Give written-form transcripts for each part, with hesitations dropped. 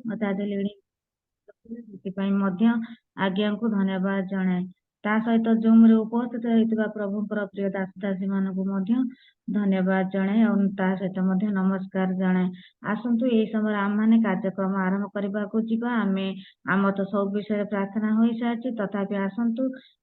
ମତେ ଆଜି ସେଥିପାଇଁ ମଧ୍ୟ ଆଜ୍ଞାଙ୍କୁ ଧନ୍ୟବାଦ ଜଣାଏ। ତା ସହିତ ଜୁମରେ ଉପସ୍ଥିତ ହେଇଥିବା ପ୍ରଭୁଙ୍କର ପ୍ରିୟ ଦାସ ଦାସୀ ମାନଙ୍କୁ ମଧ୍ୟ ଧନ୍ୟବାଦ ଜଣାଏ ଆଉ ତା ସହିତ ମଧ୍ୟ ନମସ୍କାର ଜଣାଏ। ଆସନ୍ତୁ ଏଇ ସମୟରେ ଆମମାନେ କାର୍ଯ୍ୟକ୍ରମ ଆରମ୍ଭ କରିବାକୁ ଯିବା। ଆମର ତ ସବୁ ବିଷୟରେ ପ୍ରାର୍ଥନା ହୋଇସାରିଛି, ତଥାପି ଆସନ୍ତୁ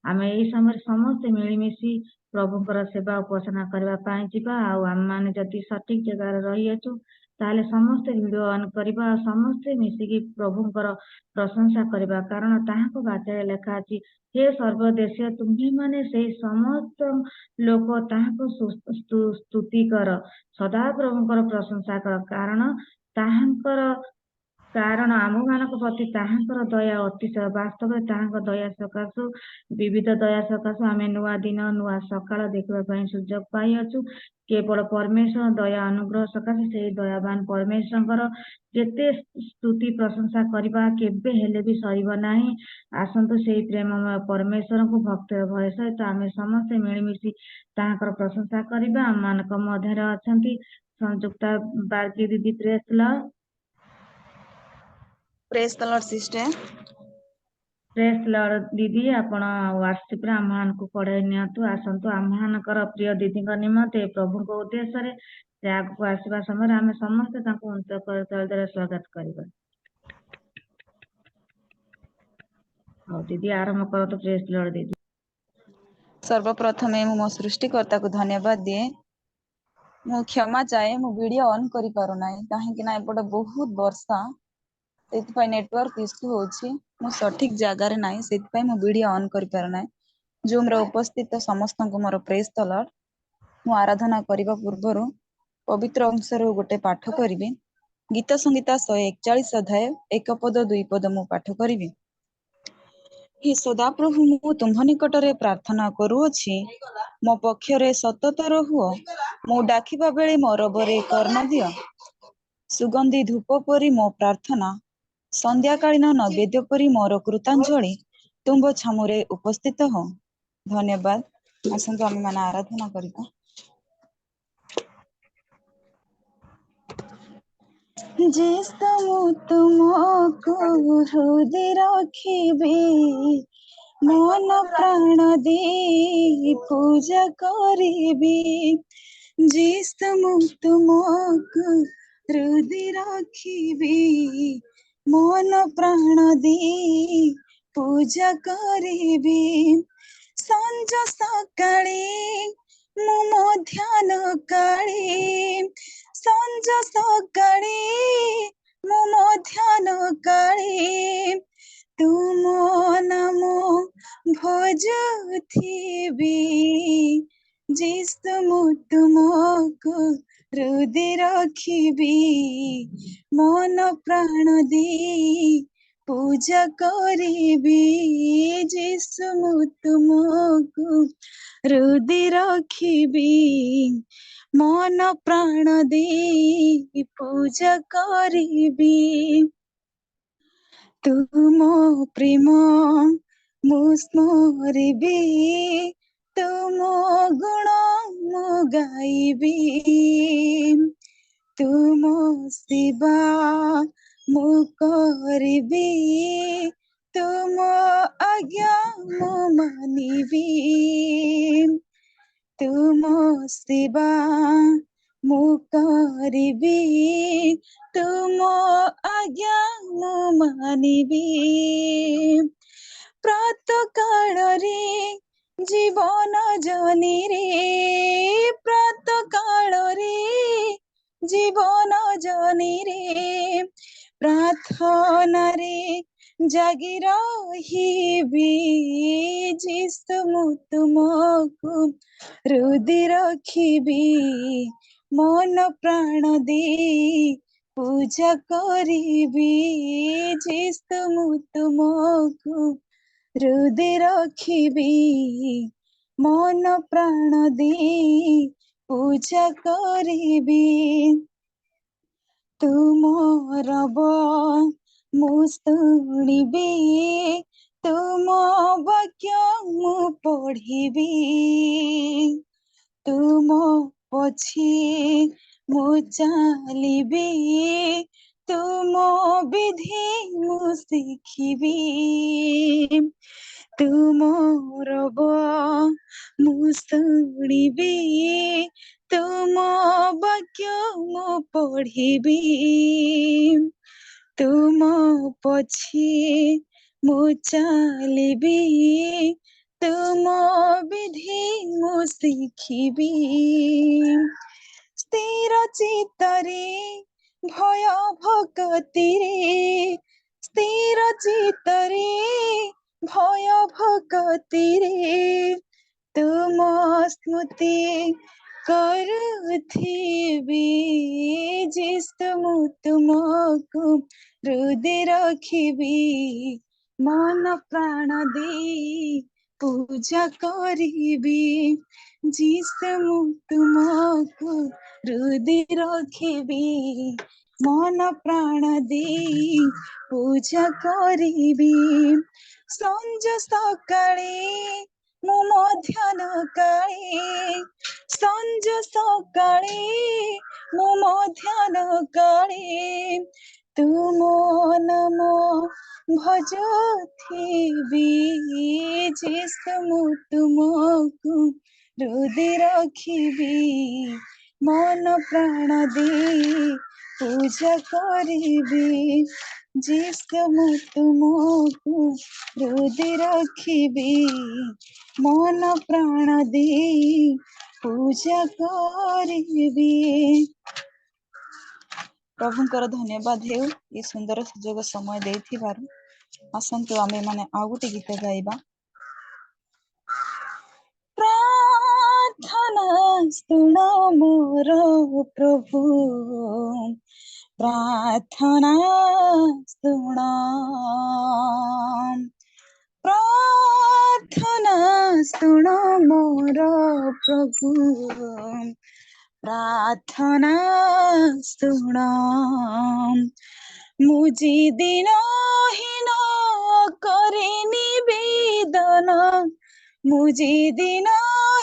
ଆମେ ଏଇ ସମୟରେ ସମସ୍ତେ ମିଳିମିଶି ପ୍ରଭୁଙ୍କର ସେବା ଉପାସନା କରିବା ପାଇଁ ଯିବା। ଆଉ ଆମମାନେ ଯଦି ସଠିକ ଜାଗାରେ ରହିଅଛୁ ତାହେଲେ ସମସ୍ତେ ଭିଡିଓ ଅନ୍ କରିବା ଆଉ ସମସ୍ତେ ମିଶିକି ପ୍ରଭୁଙ୍କର ପ୍ରଶଂସା କରିବା, କାରଣ ତାହାଙ୍କ ବାଚାରେ ଲେଖା ଅଛି, ହେ ସର୍ବଦେଶୀୟ ତୁମ୍ଭେମାନେ ସେଇ ସମସ୍ତ ଲୋକ ତାହାଙ୍କୁ ସ୍ତୁତି କର, ସଦା ପ୍ରଭୁଙ୍କର ପ୍ରଶଂସା କର, କାରଣ ଆମମାନଙ୍କ ପ୍ରତି ତାହାଙ୍କର ଦୟା ଅତିଶୟ। ବାସ୍ତବରେ ତାହାଙ୍କ ଦୟା ସକାଶୁ, ବିବିଧ ଦୟା ସକାଶୁ ଆମେ ନୂଆ ଦିନ ନୂଆ ସକାଳ ଦେଖିବା ପାଇଁ ସୁଯୋଗ ପାଇଅଛୁ। କେବଳ ପରମେଶ୍ୱର ଦୟା ଅନୁଗ୍ରହ ସକାଶେ ସେଇ ଦୟାବାନ ପରମେଶ୍ୱରଙ୍କର ଯେତେ ସ୍ତୁତି ପ୍ରଶଂସା କରିବା କେବେ ହେଲେ ବି ସରିବ ନାହିଁ। ଆସନ୍ତୁ ସେଇ ପ୍ରେମମୟ ପରମେଶ୍ୱରଙ୍କୁ ଭକ୍ତିର ଭୟ ସହିତ ଆମେ ସମସ୍ତେ ମିଳିମିଶି ତାହାଙ୍କର ପ୍ରଶଂସା କରିବା। ଆମମାନଙ୍କ ମଧ୍ୟରେ ଅଛନ୍ତି ସଂଯୁକ୍ତା ବାର୍ଗୀ ଦିଦି, ପ୍ରେସ୍ ଲର୍ଡ। ପ୍ରେସ୍ ଦ ଲର୍ଡ ସିଷ୍ଟର। ପ୍ରେସ୍ ଲର୍ଡ ଦିଦି, ଆପଣ ହ୍ୱାଟ୍ସଆପରେ ଆମମାନଙ୍କୁ ପଢାଇ ନିଅନ୍ତୁ। ଆସନ୍ତୁ ଆମମାନଙ୍କର ପ୍ରିୟ ଦିଦିଙ୍କ ନିମନ୍ତେ ପ୍ରଭୁଙ୍କ ଉଦ୍ଦେଶ୍ୟରେ ସେ ଆଗକୁ ଆସିବା ସମୟରେ ଆମେ ସମସ୍ତେ ତାଙ୍କୁ ଅନ୍ତଃକରଣରେ ସ୍ୱାଗତ କରିବା। ହଉ ଦିଦି, ଆରମ୍ଭ କରନ୍ତୁ। ପ୍ରେସ୍ ଲର୍ଡ ଦିଦି। ସର୍ବପ୍ରଥମେ ମୁଁ ମୋ ସୃଷ୍ଟିକର୍ତ୍ତାକୁ ଧନ୍ୟବାଦ ଦିଏ। ମୁଁ କ୍ଷମା ଚାହେଁ, ମୁଁ ଭିଡିଓ ଅନ୍ କରିପାରୁନାହିଁ କାହିଁକି ନା ଏପଟେ ବହୁତ ବର୍ଷା, ସେଥିପାଇଁ ନେଟୱାର୍କ ଇସ୍ୟୁ ହଉଛି। ମୁଁ ସଠିକ ଜାଗାରେ ନାହିଁ, ସେଥିପାଇଁ ମୁଁ ଭିଡିଓ ଅନ୍ କରିପାରୁନାହିଁ। ଜୁମରେ ଉପସ୍ଥିତ ସମସ୍ତଙ୍କୁ ମୋର ପ୍ରେସ୍ ଦ ଲର୍ଡ। ମୁଁ ଆରାଧନା କରିବା ପୂର୍ବରୁ ପବିତ୍ର ଅଂଶରୁ ଗୋଟେ ପାଠ କରିବି। ଗୀତ ସଂହିତା 141 ଅଧ୍ୟାୟ 1 ପଦ 2 ପଦ ମୁଁ ପାଠ କରିବି। ହେ ସଦାପ୍ରଭୁ, ମୁଁ ତୁମ୍ଭ ନିକଟରେ ପ୍ରାର୍ଥନା କରୁଅଛି, ମୋ ପକ୍ଷରେ ସତତର ହୁଅ। ମୁଁ ଡାକିବା ବେଳେ ମୋର ବରେ କର୍ଣ୍ଣ ଦିଅ। ସୁଗନ୍ଧି ଧୂପ ପରି ମୋ ପ୍ରାର୍ଥନା, ସନ୍ଧ୍ୟାକାଳୀନ ନୈବେଦ୍ୟ ପରି ମୋର କୃତାଞ୍ଜଳି ତୁମ୍ଭ ଛାମୁରେ ଉପସ୍ଥିତ ହଉ। ଧନ୍ୟବାଦ। ଆସନ୍ତୁ ଆମେ ମାନେ ଆରାଧନା କରିବା। जिस तुमको हृदय रखिबे, मन प्राण दे पूजा करिबे। जिस तुमको हृदय रखिबे, मन प्राण दे पूजा करिबे। संज सकाळे मु मध्यान काळे, संज सकाळे मु मध्यान काळे तुम नाम भजुथिबी। जिसु तुमको हृदय रखिबी, मन प्राण दे पूजा करिबी। जिसु तुमको हृदय रखिबी, मन प्राण दे पूजा करिबी। तुम प्रेम मु स्मरिबी, तुम गुण मु गाइबी। तुम सेवा मु करिबी, तुम आज्ञा मु मानिबी। तुम सेवा मु करिबी, तुम आज्ञा मु मानिबी। प्रातः काल रे जीवन जनी रे, प्रातः काल रे जीवन जनी रे, प्रार्थना रे जागी रहिबी। जिसु तुमको हृदय रखिबी, मन प्राण दे पूजा करिबी। जिसु तुमको हृदय रखिबी, मन प्राण दे पूजा करिबी। तुमर मु शुणिबी, तुम वाक्य मु पढ़िबी। तुम पछे मु चलिबी, तुम विधि मु शिखिबी तुमर मु शुणिबी तुम वाक्य मु पढ़िबी तुम पछे मु चलिबी तुम विधि मु शिखिबी स्थिर चित्तरे भय भक्तिरे स्थिर चित्तरे भय भक्तिरे तुम स्मृति करुथिबी जिसु मु तुमको हृदय रखिबी मन प्राण दे पूजा करिबी जिसु मु तुमको हृदय रखिबी मन प्राण दे पूजा करिबी संज सकाळे मु मध्यान काळे संज सकाळे मु मध्यान काळे तुम नाम भजुथिबी जिसु मु तुमको हृदय रखिबी मन प्राण दे पूजा करिबी जिसु मु तुमको हृदय रखिबी मन प्राण दे पूजा करिबी। प्रभुंकर धन्यवाद हे ये सुंदर सुजोग समय देथिबारु आसंतु आमे माने आ गोटे गीत गाइबा प्रार्थना सुन मोर प्रभु प्रार्थना सुन प्रार्थना सुन मोर प्रभु प्रार्थना सुन मुझे दिन हीन करे निवेदन मुझे दिन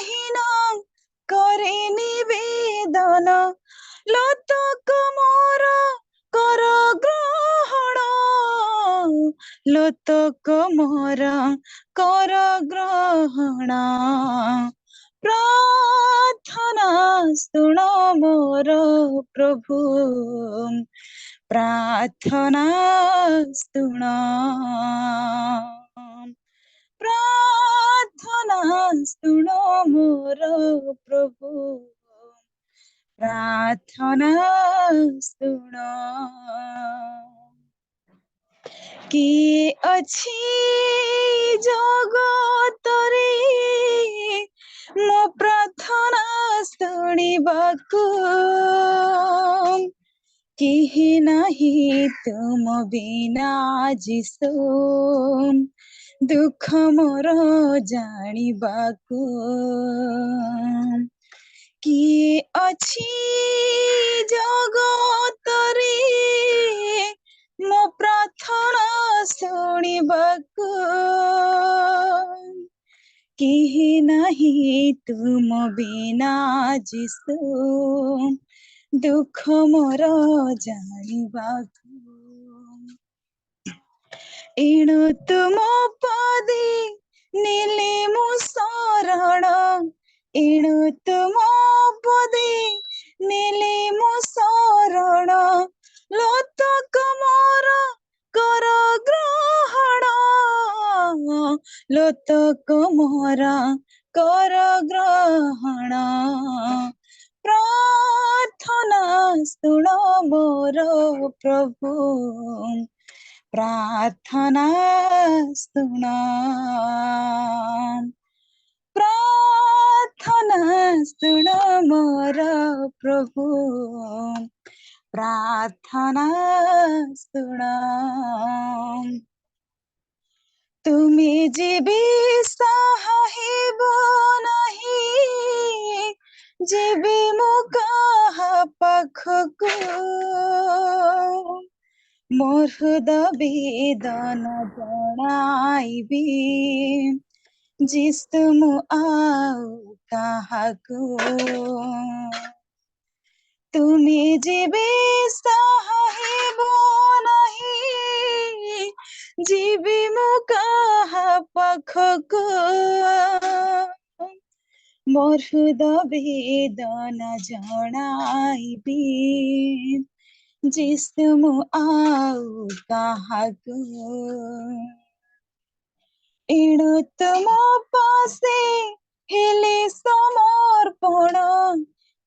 हीन करे निवेदन लोतक मोर कर ग्रहण लोतक मोर कर ग्रहण प्रार्थना सुन मोर प्रभु प्रार्थना सुन प्रार्थना सुन मोर प्रभु प्रार्थना सुन किए अछि जगतरे मो प्रार्थना शुणिबाकु केहि नाही तुम बिना जिसु दुख मोर जानिबाकु किए अछि जगतरे मो प्रार्थना शुणिबाकु केहि नाही तुम बिना जिसु दुख मोर जानिबाकु एणु तुम पदे नेले मु शरण एणु तुम पदे नेले मु शरण लोतक मोर कर ग्रहण लोतक मोर कर ग्रहण प्रार्थना सुन मोर प्रभु प्रार्थना सुन प्रार्थना सुन मोर प्रभु प्रार्थना सुन तुमे जीवी साहिब नहीं जीवी मु कहा पाखकु मोर हृदय वेदना जणाइबी जिसु मु आउ काहाकु तुमे जेबे साहिब नहीं जीवी मु कहा पाखको मोर हृदय वेदना जणाइबी जिसु मु आउ काहाको एणु तुम पासे हेले समर्पण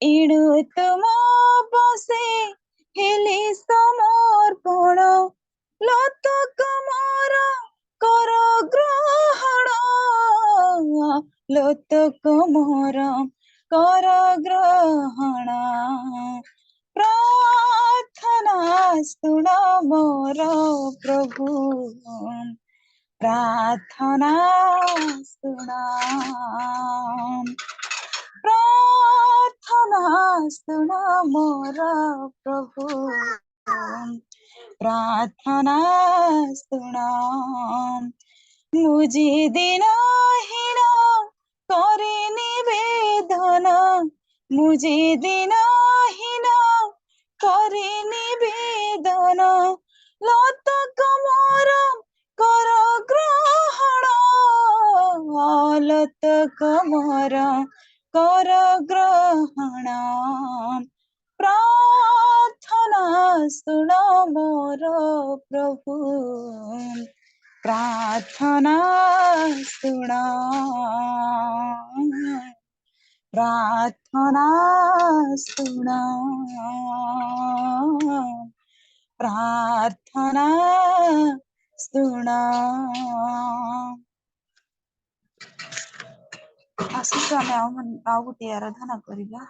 एणु तुम पासे हेले समर्पण लत कमर कर ग्रहण लत कमर कर ग्रहण प्रार्थना सुन मोर प्रभु प्रार्थना सुना प्रार्थना सुना मोर प्रभु प्रार्थना सुना मुझे दिन हीन करे निवेदन मुझे दिन हीन करे निवेदन लत कमर कर ग्रहण लत कमर कर ग्रहण प्रार्थना सुन मोर प्रभु प्रार्थना सुन प्रार्थना सुन प्रार्थना सुन आसु आम आउ गोटे आराधना करिबा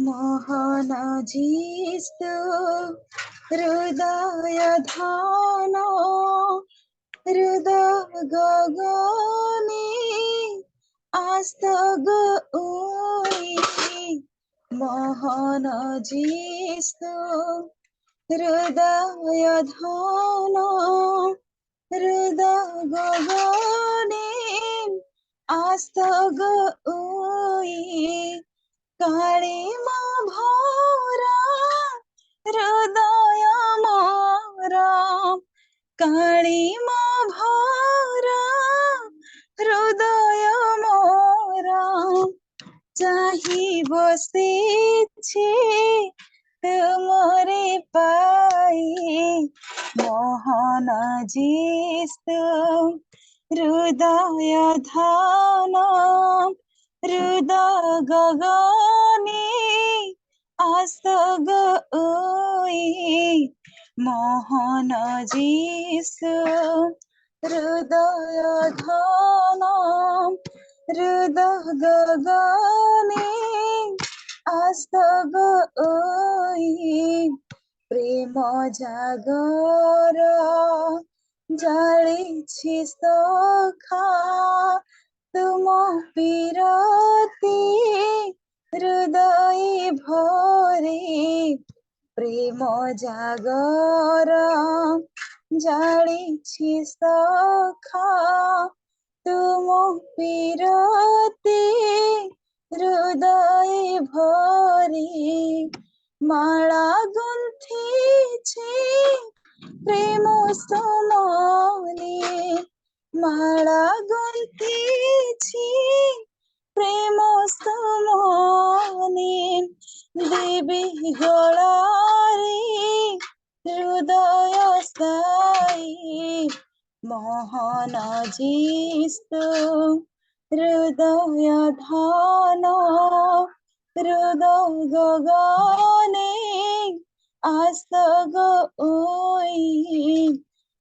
मोहन जीस्तु हृदय धान हृदय गगने आस्तग उई मोहन जीस्तु हृदय धान हृदय गगने आस्तग उई काळीमा भरा हृदय मोरा काळीमा भरा हृदय मोरा चाही बसेछे तुमरे पाई मोहन जीस्तु हृदय धान हृदय गगने आस्तग उई मोहन जीसु हृदय धान हृदय गगने आस्तग उई प्रेम जागर जाळीछि सखा तुम पिरती हृदय भरे प्रेम जागर जाळीछि सखा तुम पिरती हृदय भरे माला गुंथिछि प्रेम समाने माला गुंथिछि प्रेम समाने देवी गलारे हृदय साई मोहन जीस्तु हृदय धान हृदय गगने आस्तग उई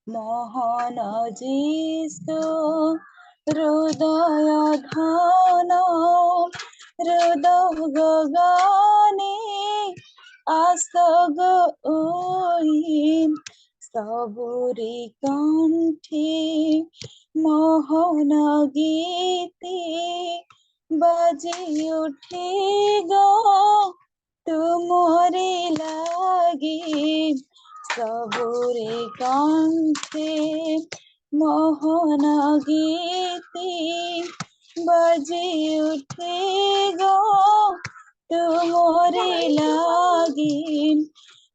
मोहन जीस्तु हृदय धान हृदय गगने आस्तग उई सबुरी कंठी मोहन गीते बाजी उठी गो तुमरे लागे सबुरे कंठे मोहन गीते बाजी उठेगा तुमरे लागी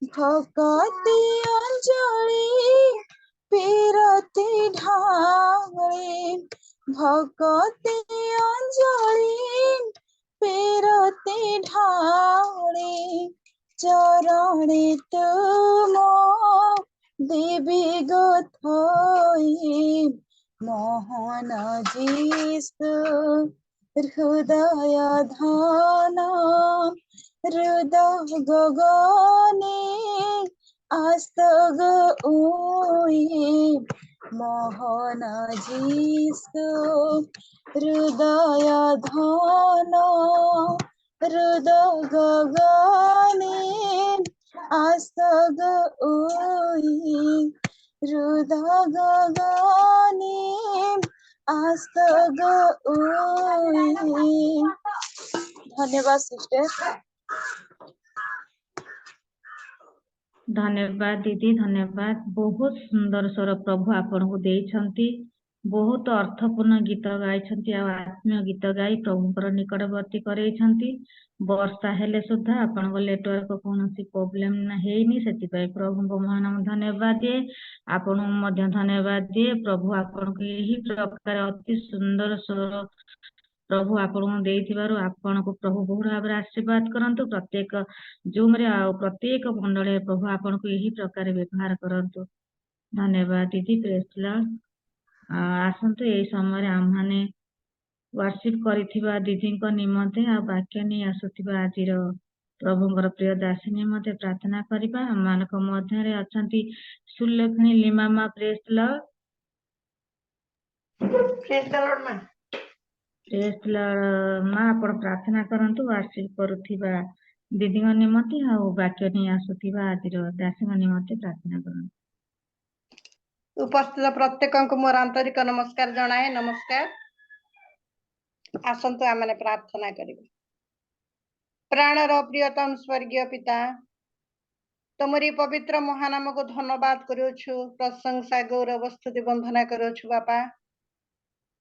भक्ति अंजलि पीरती ढाले भक्ति अंजलि पीरती ढाले चरणे तुम देवी गथई मोहन जीसु हृदय धान हृदय गगने आस्तग उई मोहन जीसु हृदय धान हृदय गगने आस्तग उई हृदय गगने आस्तग उई। धन्यवाद सिस्टर। धन्यवाद दीदी, धन्यवाद। बहुत सुंदर स्वर प्रभु आपन को देइछंती। बहुत अर्थपूर्ण गीत गाइछंती आ आत्मीय गीत गाई प्रभुଙ୍କର निकटवर्ती करेइछंती। वर्षा हेले सुद्धा आपनको नेटवर्क कोनोसी प्रोब्लेम हेइनी, सेतिपाई प्रभुको महानाम धन्यवाद दिए। आपनको ମଧ୍ୟ धन्यवाद दिए। प्रभु आपनको यही प्रकार अति सुंदर स्वर प्रभु आपनको देइथिबारु आपनको प्रभु बहुत भाବରେ आशीर्वाद करंतु। प्रत्येक जूम रे आ प्रत्येक मंडळे प्रभु आपनको यही प्रकार व्यवहार करंतु। धन्यवाद दीदी, प्रेज लॉर्ड। आसंतु एई समय आमने वर्शिप करिथिबा दीदीଙ୍କ निमंते आ वाक्य नै आसुथिबा आजिर प्रभुଙ୍କର प्रिय दासी निमंते प्रार्थना करिबा। हमମାନଙ୍କ ମଧ୍ୟରେ ଅଛନ୍ତି ସୁଲକ୍ଷଣୀ ଲିମାମା। Praise lord. Praise the lord ma'am. Praise lord माँ, आपण प्रार्थना करंतु वर्शिप करुथिबा दीदीଙ୍କ निमंते आ वाक्य नै आसुथिबा आजिर दासीଙ୍କ निमंते प्रार्थना करंतु। उपस्थित प्रत्येक को मोर आंतरिक नमस्कार जनाए। नमस्कार। आसंतु आमने प्रार्थना करिबा। प्राणर प्रियतम स्वर्गीय पिता, तुमरी पवित्र महानाम को धन्यवाद करूछु, प्रशंसा गौरव स्तुति वंदना करूछु बापा।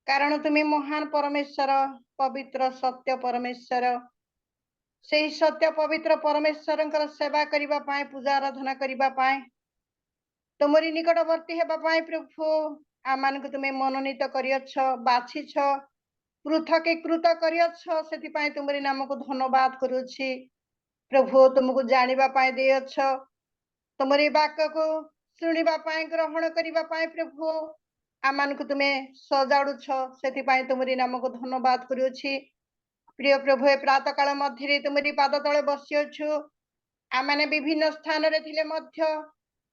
कारण तुम्हें महान परमेश्वर, पवित्र सत्य परमेश्वर, से सत्य पवित्र परमेश्वर सेवा करबा पाए, पूजा आराधना करबा पाए, तुमरी निकटवर्ती हेबा पाए प्रभु आमान को तुम्हें मनोनीत करियछ, बाछिछ, पृथकीकृत करियछ। सेति पाए तुमरी नाम को धन्यवाद करूछि प्रभु। तुमको जानिबा पाए देयछ, तुमरी वाक्य को सुनिबा पाए, ग्रहण करिबा पाए प्रभु आमान को तुम्हें सजाड़ुछ। सेति पाए तुमरी नाम को धन्यवाद करूछि। प्रिय प्रभु, ए प्रातः काल मध्य तुमरी पाद तले बसिअछु। आमाने विभिन्न स्थान रे थिले मध्य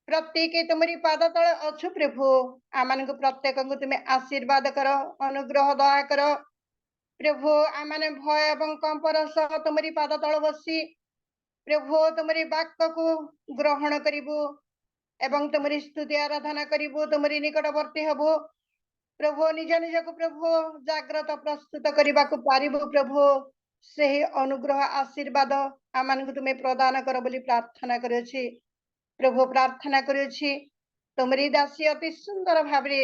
प्रत्येक तुमरी पाद तले अछु प्रभु। आमान को प्रत्येक को तुम्हें आशीर्वाद करो, अनुग्रह दया करो प्रभु। आमाने भय एवं कंपर सह तुमरी पाद तले बसी प्रभु तुमरी वाक्य को ग्रहण करिबु एवं तुमरी स्तुति आराधना करिबु, तुमरी निकटवर्ती हबु प्रभु। निज निज को प्रभु जाग्रत प्रस्तुत करबा को पारिबु प्रभु। सही अनुग्रह आशीर्वाद आमान को तुम्हें प्रदान कर बोली प्रार्थना करूछि प्रभु। प्रार्थना करूछि तुमरी दासी अति सुंदर भावरे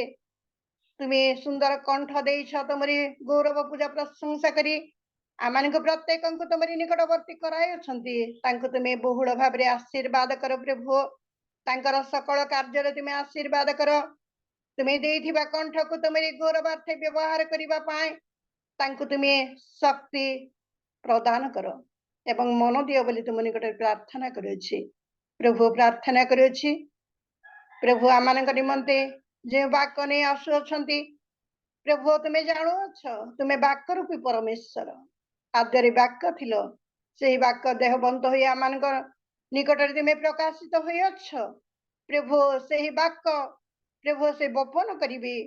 तुम्हें सुंदर कंठ देइछ, तुमरी गौरव पूजा प्रशंसा करी आमान को प्रत्येक को तुमरी निकटवर्ती कराई अछंती। तांको तुम्हें बहुल भावरे आशीर्वाद कर प्रभु। तांकर सकल कार्य तुम्हें आशीर्वाद कर। तुम्हें देइथिबा कंठ को तुमरी गौरवार्थे व्यवहार करिबा पाए तांको तुम्हें शक्ति प्रदान करो एवं मन दियो बोली तुम निकट प्रार्थना करूछि प्रभु। प्रार्थना करूछि प्रभु आमानक निमंते जे वाक्य नै आसुअछंती प्रभु तुम्हें जानु अछ, तुम्हें वाक्य रूपी परमेश्वर। आद्यरे वाक्य थिलो, सेही वाक्य देहबंत होई आमानक निकटरे तुम्हें प्रकाशित होई अछ प्रभु। सेही वाक्य प्रभु से बपन करिवे,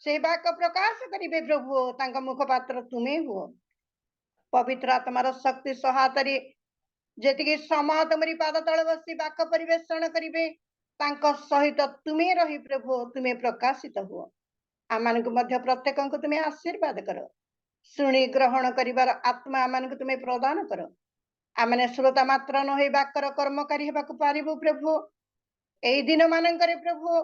से वाक्य प्रकाश करिवे प्रभु। तांका मुखपात्र तुम्हें हुओ। पवित्र आत्मार शक्ति सहायतारे जेतिके समय तुमरी पाद तले बसी वाक्य परिवेषण करिवे तांका सहित तुम्हें रही प्रभु। तुम्हें प्रकाशित हुओ। आमान को मध्य प्रत्येक को तुम्हें आशीर्वाद करो। शुणी ग्रहण करिवार आत्मा आमान को तुम्हें प्रदान करो। आमने श्रोता मात्र न होई वाक्यर कर्मकारी हेबाकु पारिबु प्रभु। एई दिन मानंकरे प्रभु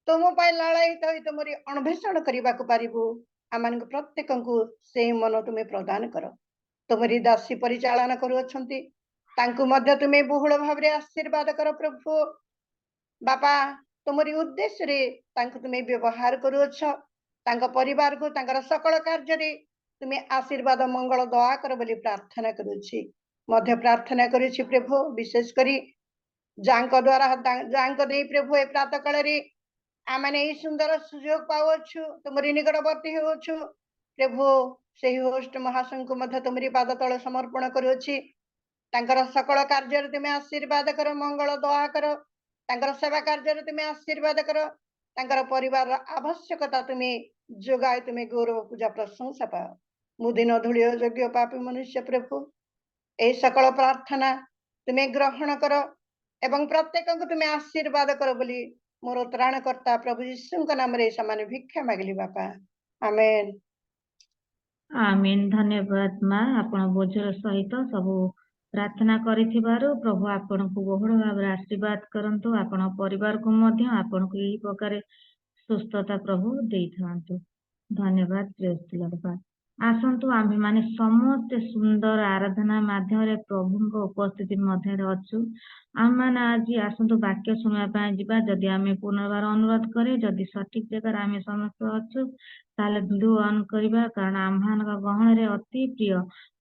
तुम पाई लालायित होई तुमरी अन्वेषण करिबाकु पारिबु। आम प्रत्येक को से मन तुम्हें प्रदान कर तुमरी दासी परिचालन करुअछंती तांकु मध्य तुम्हें बहुल भाव रे आशीर्वाद कर प्रभु बापा तुमरी उद्देश्य रे तांकु तुम्हें व्यवहार करुअछ तांका परिवार को तांकर सकल कार्य रे तुम्हें आशीर्वाद मंगल दया कर बोली प्रार्थना करुछि मध्य प्रार्थना करुछि प्रभु विशेष करी जांक द्वारा जांक दे प्रभु ए प्रातः काल रे आमने ई सुंदर सुयोग पावछु तुमरी निकटवर्ती होछु प्रभु सही होस्ट महासंघ को मध्य तुमरी पाद तले समर्पण करुछि तांकर सकल कार्य रे तुम्हें आशीर्वाद कर मंगल दया कर तांकर सेवा कार्य रे तुम्हें आशीर्वाद कर तांकर परिवार आवश्यकता तुम्हें जोगाय तुम्हें गौरव पूजा प्रशंसा पाओ मुदिन धूलिय योग्य पापी मनुष्य प्रभु ए सकल प्रार्थना तुम्हें ग्रहण कर एवं प्रत्येक को तुम्हें आशीर्वाद कर बोली मोर त्राणकर्ता प्रभु यीशु नाम रे समान भिक्षा मागली बापा आमेन आमीन। धन्यवाद माँ आपण बोझर सहित सबू प्रार्थना करिथिबारु प्रभु आपण को बहुल भाव आशीर्वाद करंतु आपण परिवार को मध्य आपण को यही प्रकार सुस्थता प्रभु देई थांतु। धन्यवाद प्रेस आसंतु आम्भे माने समस्त सुंदर आराधना माध्यम प्रभु को उपस्थिति मध्य अच्छु आम मैंने आज आसंतु वाक्य शुणा जावा जदि आम पुनर्बार अनुरोध करे जदि सठिक जगह आम समस्त अच्छु ताले वीडियो ऑन करबा कारण आम गहन रे अति प्रिय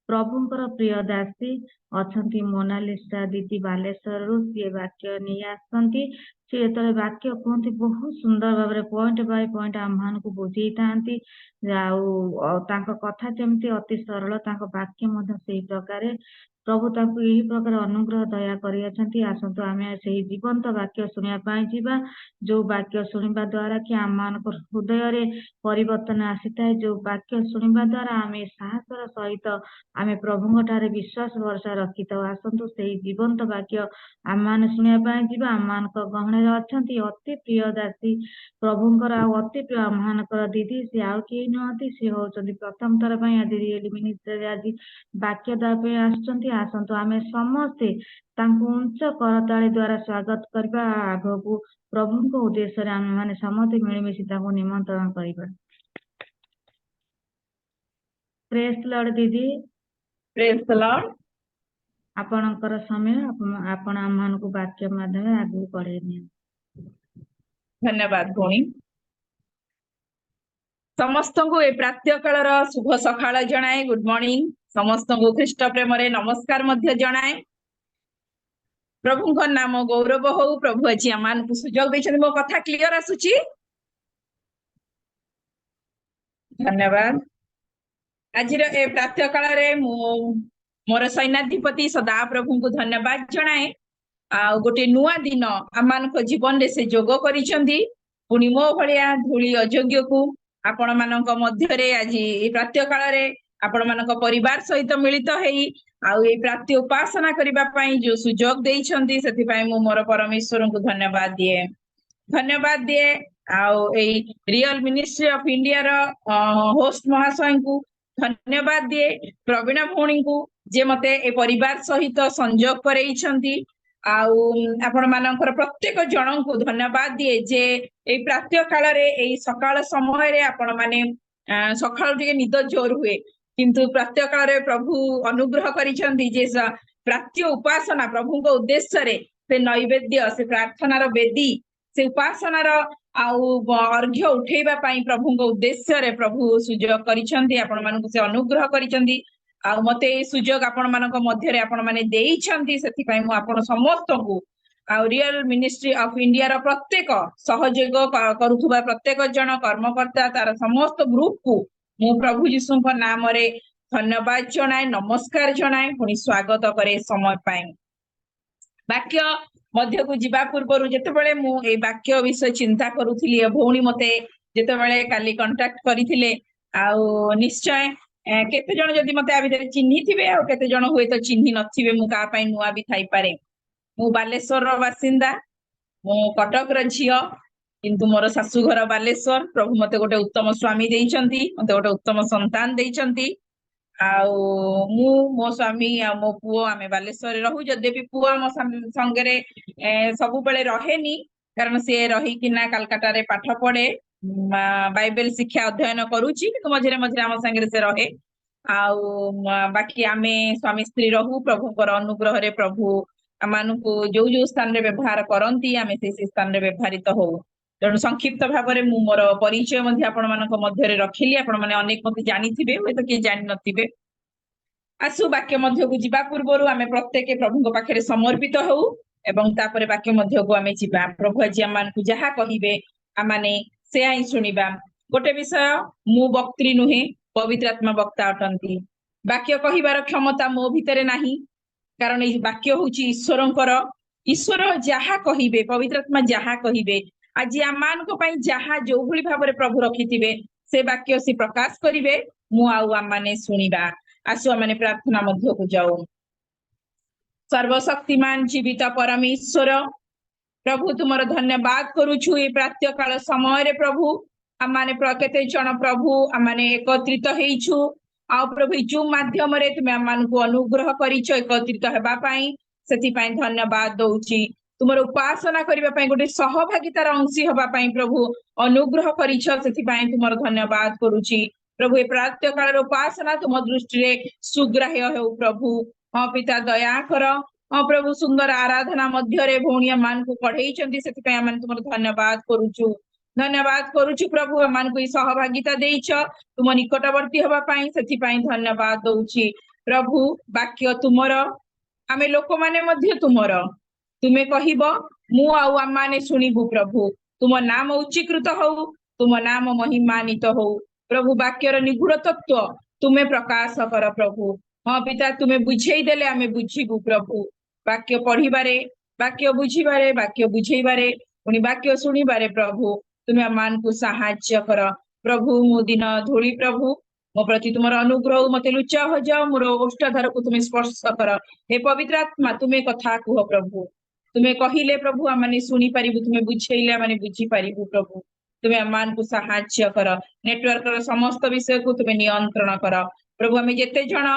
प्रभुंकर प्रिय दासी अछंती मोनालिसा दीदी बालेश्वर रु सी वाक्य नहीं आसंती सी जो वाक्य कहते बहुत सुंदर भाव पॉइंट बाय पॉइंट आम को बुझे थांती कथा जमती अति सरल वाक्य से प्रकार प्रभु ताकू यही प्रकार अनुग्रह दया करी आसतु आम से जीवंत वाक्य शुणा जा जो वाक्य शुणा द्वारा कि आम हृदय रे परिवर्तन आसी था जो वाक्य शुणा द्वारा आम साहसर सहित आम प्रभु ठारे विश्वास भरसा रखी था आसतु से जीवंत वाक्य आम मान शुणा जा आम गहन अच्छा अति प्रिय दासी प्रभुंकर अति प्रिय आमर दीदी सी आउ कई नुहति सी होती प्रथम थर आज रियल मिनिस्ट्री आज वाक्य देवाई आसतु आम समस्ते उच्च करताली द्वारा स्वागत करबा आग को प्रभु को उद्देश्य आम मैंने समस्त मिलमिशी निमंत्रण करबा। प्रेज द लॉर्ड दीदी। Praise the Lord. आपणकर समय आपण आम को वाक्य माध्यम आगे बढ़े धन्यवाद भौणी समस्त को ए प्रातः कालर शुभ सकाळ जनाए गुड मॉर्निंग समस्त को ख्रीष्ट प्रेम रे नमस्कार मध्य जनाए प्रभु नाम गौरव हो प्रभु आज आम को सुजोग देछन मो कथा क्लियर आसुची धन्यवाद। आज ए प्रातः काल रे मोर सैन्याधिपति सदा प्रभु को धन्यवाद जनाए आ गोटे नुआ दिन आम जीवन रे से जोग करिसेंती पुनी मो भलिया धूली अयोग्य को आपण मानक मध्य रे आज ए प्रातः काल रे आपण मानक परिवार सहित मिलित हेई आउ ए प्रातः उपासना करिबा पई जो सुजोग देइछंती सेति पई मो मोर परमेश्वर को धन्यवाद दिए आउ ए रियल मिनिस्ट्री ऑफ इंडिया रो होस्ट महाशय को धन्यवाद दिए प्रवीण भौणी को जे मते ए परिवार सहित संयोग करैछंती आउ आपण मानकर प्रत्येक जन को धन्यवाद दिए जे ए प्रातः काल रे ए सकाळ समय रे आपण माने सकाळ टिके निद जोर हुए किंतु प्रातः काल रे प्रभु अनुग्रह करिसेंती जे प्रातः उपासना प्रभु को उद्देश्य रे से नैवेद्य से प्रार्थना रो वेदी से उपासना रो आउ अर्घ्य उठेबा पई प्रभु को उद्देश्य रे प्रभु सुजोग करिसेंती आपण मानक से अनुग्रह करिसेंती आ मते सुजोग आपण मानक मध्य रे आपण माने देइछंती सेति पई मु आपण समस्त को आ रियल मिनिस्ट्री ऑफ इंडिया रो प्रत्येक सहयोग करूथुबा प्रत्येक जन कर्मकर्ता तार समस्त ग्रुप को मु प्रभु यीशु को नाम रे धन्यवाद जनाए नमस्कार जनाए पुनी स्वागत करे समय पई वाक्य मध्य को जीवा पूर्व जेतेबेले मु ए वाक्य विषय चिंता करूथिली भौणी मते जेतेबेले काली कांटेक्ट करिथिले आ निश्चय केते जन जदि मते आ भितर चिन्ही थिबे आ केते जन होय तो चिन्ही नथिबे मु का पई नुआ भी थाई पारे मु बालेश्वर रो बासिंदा मु कटक रो झियो किंतु मोर सासु घर बालेश्वर प्रभु मते गोटे उत्तम स्वामी देइचंती मते गोटे उत्तम संतान देइचंती आउ मु मो स्वामी आ मो पुओ आमे बालेश्वर रहू जदे भी पुओ मो संगे रे सब बेले रहेनी कारण से रही किना कलकत्ता रे पाठ पढ़े बाइबल शिक्षा अध्ययन करूची किंतु मझिरे मझिरे आम संगे से रहे आउ बाकी आमे स्वामी स्त्री रहू प्रभुଙ୍କର ଅନୁଗ୍ରହରେ प्रभु ଆମମାନଙ୍କୁ ଯୋଉ ଯୋଉ ସ୍ଥାନରେ ବ୍ୟବହାର କରନ୍ତି ଆମେ ସେଇ ସ୍ଥାନରେ ବ୍ୟବହୃତ ହଉ। ତେଣୁ ସଂକ୍ଷିପ୍ତ ଭାବରେ ମୁଁ ମୋର ପରିଚୟ ମଧ୍ୟ ଆପଣମାନଙ୍କ ମଧ୍ୟରେ ରଖିଲି। ଆପଣମାନେ ଅନେକ ମୋତେ ଜାଣିଥିବେ ହୁଏତ କିଏ ଜାଣିନଥିବେ। ଆସୁ ବାକ୍ୟ ମଧ୍ୟକୁ ଯିବା ପୂର୍ବରୁ ଆମେ ପ୍ରତ୍ୟେକ ପ୍ରଭୁଙ୍କ ପାଖରେ ସମର୍ପିତ ହଉ ଏବଂ ତାପରେ ବାକ୍ୟ ମଧ୍ୟକୁ ଆମେ ଯିବା। ପ୍ରଭୁ ଆଜି ଆମମାନଙ୍କୁ ଯାହା କହିବେ ଆମମାନେ ସେୟା ହିଁ ଶୁଣିବା। ଗୋଟେ ବିଷୟ, ମୁଁ ବକ୍ତ୍ରୀ ନୁହେଁ, ପବିତ୍ର ଆତ୍ମା ବକ୍ତା ଅଟନ୍ତି। ବାକ୍ୟ କହିବାର କ୍ଷମତା ମୋ ଭିତରେ ନାହିଁ, କାରଣ ଏଇ ବାକ୍ୟ ହଉଛି ଈଶ୍ୱରଙ୍କର। ଈଶ୍ୱର ଯାହା କହିବେ, ପବିତ୍ର ଆତ୍ମା ଯାହା କହିବେ, ଆଜି ଆମମାନଙ୍କ ପାଇଁ ଯାହା ଯୋଉ ଭଳି ଭାବରେ ପ୍ରଭୁ ରଖିଥିବେ ସେ ବାକ୍ୟ ସେ ପ୍ରକାଶ କରିବେ, ମୁଁ ଆଉ ଆମମାନେ ଶୁଣିବା। ଆସୁ ଆମମାନେ ପ୍ରାର୍ଥନା ମଧ୍ୟକୁ ଯାଉ। ସର୍ବଶକ୍ତିମାନ ଜୀବିତ ପରମେଶ୍ୱର प्रभु तुमर धन्यवाद करुछु ए प्रातः काल समय प्रभु आमाने केते जन प्रभु आमाने एकत्रित हेइछु आ प्रभु जूम माध्यम रे तुमे आमानकु अनुग्रह करिछ एकत्रित हेबा पई सेति पई धन्यवाद दउची। तुमर उपासना करिबा पई गोटे सहभागितार अंशी हेबा पई प्रभु अनुग्रह करिछ सेति पई तुमर धन्यवाद करुची। प्रभु ए प्रातः काल उपासना तुम दृष्टि रे सुग्राह्य हेउ प्रभु। हाँ पिता दया कर। हाँ प्रभु सुंदर आराधना मध्य भौणिया मान को पढ़े तुम धन्यवाद करुचु। धन्यवाद करुचु प्रभु आमान को सहभागिता देइछ तुम निकटवर्ती हवा पाई सेति पाई धन्यवाद दउची। प्रभु वाक्य तुमर आमे लोक माने मध्य तुमर तुमे कहिबो मु आउ आमाने सुनिबु। प्रभु तुम नाम उच्चीकृत हो, तुम नाम महिमानित हो। प्रभु वाक्यर निगूढ़ तत्व तुमे प्रकाश कर प्रभु। हाँ पिता तुमे बुझेई देले आमे बुझिबु प्रभु। वाक्य पढ़िबारे, वाक्य बुझिबारे, वाक्य बुझेइबारे, पुणी वाक्य शुणिबारे प्रभु तुमे आमान को साहाय्य कर। प्रभु मो दिन धूली प्रभु मो प्रति तुमर अनुग्रह मते लुचा हो जाओ। मोर ओष्ठधर को तुमे स्पर्श कर। हे पवित्र आत्मा तुमे कथा कुह प्रभु। तुमे कहिले प्रभु आमाने सुनी पारिबु, तुमे बुझेइले आमाने बुझी पारिबु प्रभु। तुमे आमान को साहाय्य कर। नेटवर्क रो समस्त विषय को तुमे नियंत्रण कर प्रभु। आमे जेते जण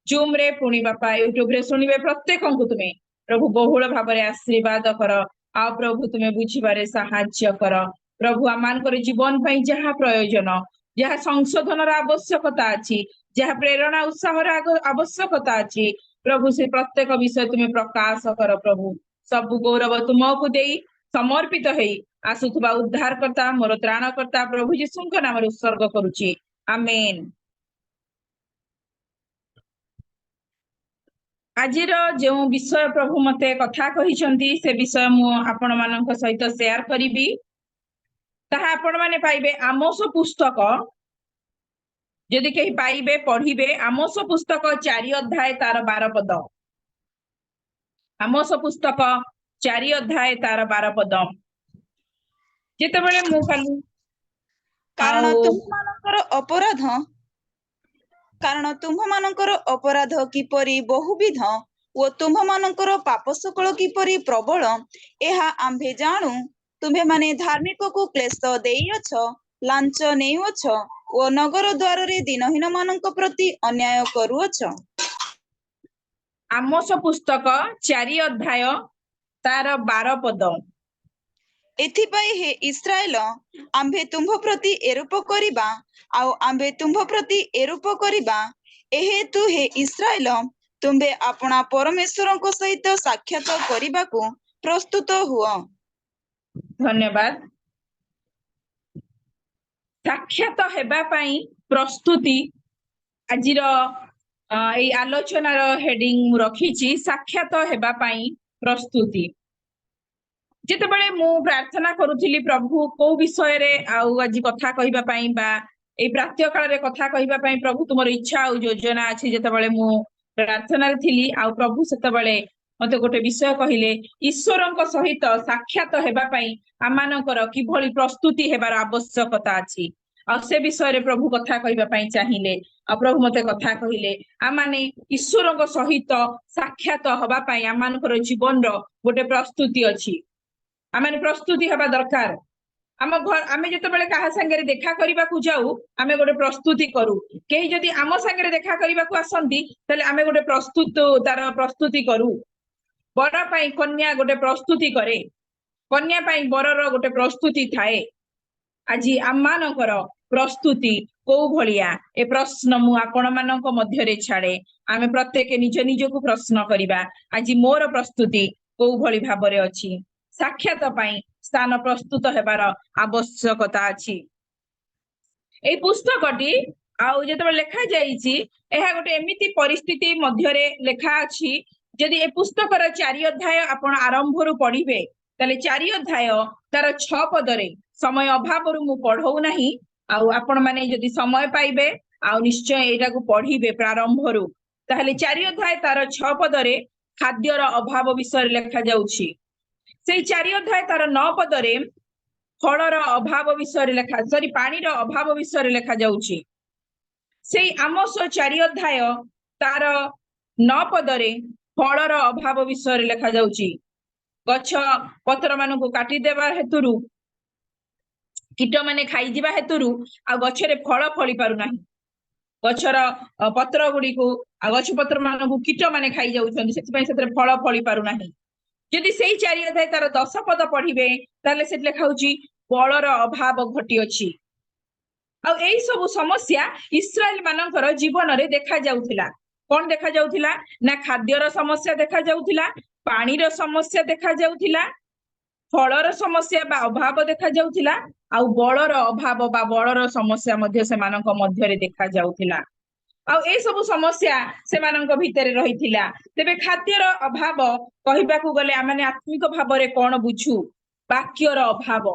जूम रे पुणी बापा यूट्यूब रे सुनिबे प्रत्येक को तुमे प्रभु बहुल भाव आशीर्वाद कर। आ प्रभु तुमे बुझिबारे साहाय्य कर। प्रभु आमानकर जीवन पई जहा प्रयोजन, जहा संशोधन आवश्यकता अछि, जहा प्रेरणा उत्साह आवश्यकता अछि प्रभु से प्रत्येक विषय तुमे प्रकाश कर। प्रभु सब गौरव तुमको देई समर्पित हेई आसुथबा उद्धारकर्ता मोर त्राणकर्ता प्रभु यीशुଙ୍କ नाम रे उत्सर्ग करूची। आमेन। आजिर जो विषय प्रभु मते कथा कहिसंती से विषय मु आपण मानक सहित शेयर करिबी। ताहा आपण माने पाइबे आमोस पुस्तक, यदि कहीं पाइबे पढ़िबे आमोस पुस्तक 4 अध्याय तार 12 पद। आमोस पुस्तक 4 अध्याय तार 12 पद। जेतेबेले मु काली कारण तुम्भमानଙ୍କର अपराध किपरि बहुविध ओ तुम्भमानଙ୍କର पाप सकल किपरि प्रबल एहा आम्भे जाणु। तुम्भे माने धार्मिक को क्लेश देइअछ, लांच नेउअछ ओ नगर द्वार रे दिनहीन मानक प्रति अन्याय करूअछ। आमोस पुस्तक 4 अध्याय तार 12 पद। एथिपाई हे इस्राएल आम्भे तुम्भ प्रति एरूप करिबा आउ आम्भे तुम्भ प्रति एरूप करिबा। एहेतु हे इस्राएल तुम्भे अपना परमेश्वर को सहित साक्षात करिबा को प्रस्तुत हुआ। धन्यवाद। साक्षात हेबा पई प्रस्तुति आजिर एई आलोचनार हेडिंग रखिछि साक्षात हेबा पई प्रस्तुति। जेतेबेले मु प्रार्थना करूथिली प्रभु को विषय रे आउ आज कथा कहिबा पई बा ए प्रातः काल रे कथा कहिबा पई प्रभु तुमर इच्छा आ योजना अछि। जेतेबेले मु प्रार्थना रे थिली आ प्रभु सेतेबेले मते गोटे विषय कहिले ईश्वरଙ୍କ सहित साक्षात हेबा पई आमानकर किभଳି प्रस्तुति हेबार आवश्यकता अछि आ से विषय रे प्रभु कथा कहिबा पई चाहिले। आ प्रभु मते कथा कहिले आमाने ईश्वरଙ୍କ सहित साक्षात हबा पई आमानकर जीवन रो गोटे प्रस्तुति अछि। आमाने प्रस्तुति हेबा दरकार। आम घर आमे जेतेबेले काहा संगे देखा करिबा को जाऊ आमे गोटे प्रस्तुति करू। केही जदि आम संगे देखा करिबा को आसंती तले आमे गोटे तार प्रस्तुति करू। बर पई कन्या गोटे प्रस्तुति करे, कन्या पई बरर गोटे प्रस्तुति थाए। আজি आमानकर प्रस्तुति को भलिया ए प्रश्न मु आपण मानक मध्यरे छाड़े आमे प्रत्येक निज निज को प्रश्न करिबा आज मोर प्रस्तुति को भली भाबरे अछि साक्षात पई स्थान प्रस्तुत हेबार आवश्यकता अछि ए पुस्तकटी आउ जेतबे लेखा जाईची एहा गोटे एमिति परिस्थिति मध्यरे लेखा अछि यदि ए पुस्तकर 4 अध्याय आपण आरंभ रु पढिबे तले 4 अध्याय तार 6 पदरे समय अभाव रु मु पढौ नाही आउ आपण माने यदि समय पाइबे आउ निश्चय एटा को पढिबे प्रारंभ रु ताहले 4 अध्याय तार 6 पदरे खाद्यर अभाव विषय लेखा जाउछि से 4 अध्याय तार 9 पदरे फलर अभाव विषय लेखा सॉरी पानी रो अभाव विषय लेखा जाउछि से आमोस 4 अध्याय तार 9 पदरे फलर अभाव विषय लेखा जाउछि गछ पत्र मानकु काटी देबा हेतुरु कीट माने खाई जिबा हेतुरु आ गछरे फल फली पारु नाही गछर पत्र गुडी को आ गछ पत्र मानकु कीट माने खाई जाउछन सेति पई सेतरे फल फली पारु नाही यदि सेही 4 अध्याय तार 10 पद पढिबे ताले सेत लेखा होची बलर अभाव घटी अछि आ एई सब समस्या इस्राएल मानकर जीवन रे देखा जाउथिला कोन देखा जाउथिला ना खाद्यर समस्या देखा जाउथिला पानी रो समस्या देखा जाउथिला फलर समस्या बा अभाव देखा जाउथिला आ बलर अभाव बा बलर समस्या मध्य से मानक मध्य रे देखा जाउथिला आ ए सब समस्या से मानक भितरे रहिथिला तेबे खाद्यर अभाव कहिबा को गले आमाने आत्मिक भाव रे कोन बुझू वाक्यर अभाव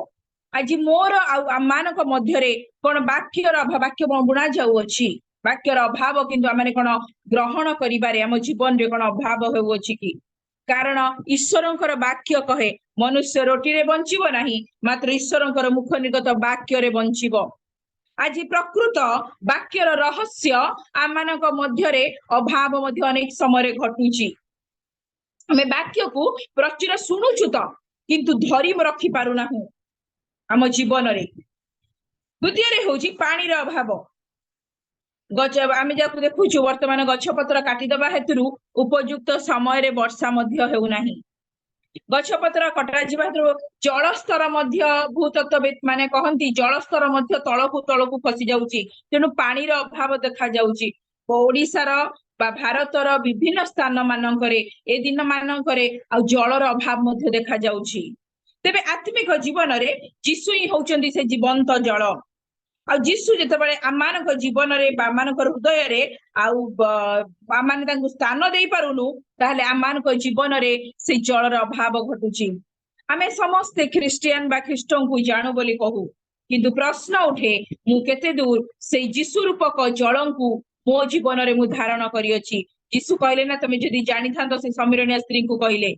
आज मोर आ मानक मध्य रे कोन वाक्यर अभाव वाक्य बुणा जाउ अछि वाक्यर अभाव किंतु आमाने कोन ग्रहण करिबारे हम जीवन रे कोन अभाव हेउ अछि कि कारण ईश्वरंकर वाक्य कहे मनुष्य रोटी रे बंचिबो नाही मात्र ईश्वरंकर मुख निर्गत वाक्य रे बंचिबो आज प्रकृत वाक्यर रहस्य आमानक मध्य रे अभाव मध्य अनेक समय घटुची हमें वाक्य को प्रचुर सुनुछु तो किंतु धरी रखी पारु नाहु आम जीवन रे द्वितीय रे होची पानी रो अभाव गछ आमे जाकु देखुछु वर्तमान गछ पत्र काटी दबा हेतुरु उपयुक्त समय रे वर्षा मध्य हेउ नाही गछ पत्र कटा जिबा जल स्तर मध्य भूतत्वविद माने कहंती जल स्तर मध्य तळकु खसी जाउची तेनु पानी रो अभाव देखा जाउची ओडिसा रो बा भारत रो विभिन्न स्थान मानकरे ए दिन मानकरे आ जल रो अभाव मध्य देखा जाउची तेबे आत्मिक जीवन रे जीसु ही होचंदी से जीवंत जल आ जीसु जते बळे आमानक जीवन रे बा मानक हृदय रे आ मान तांकु स्थान देई पारुनु ताहले आमानक जीवन रे से जलर अभाव घटुची आमे समस्त ख्रिस्टियन बा ख्रिस्टन को जानु बोली कहू किंतु प्रश्न उठे मु केते दूर से जीसु रूपक जलंकु मो जीवन रे मु धारण करी अछि जीसु कहले ना तमे जदी जानि थांतो से समीरणीय स्त्री को कहले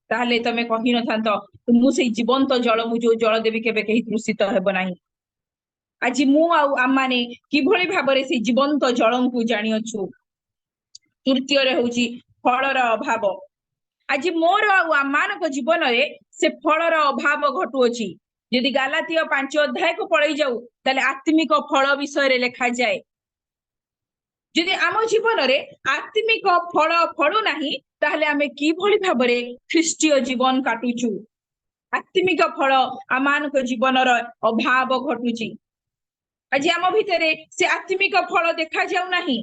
ताहले तमे कहि न थांतो मु से जीवंत जल मु जो जल देबी केबे केही तृषित हेबो नाही आज मु आमाने किभଳି भाबरे से जीवंत जलंकु जानि अछु तृतीय रे होची फलर अभाव आज मोर आमानक जीवन रे से फलर अभाव घटु अछि यदि गालातिय 5 अध्याय को पढै जाऊ ताले आत्मिक फल विषय रे लेखा जाय यदि आम जीवन रे आत्मिक फल फळु नाही ताहले आमे किभଳି भाबरे ख्रिस्टीय जीवन काटुछु आत्मिक फल आमानक जीवन रो अभाव घटुची आज आम भितरे से आत्मिक फल देखा जाऊ नाही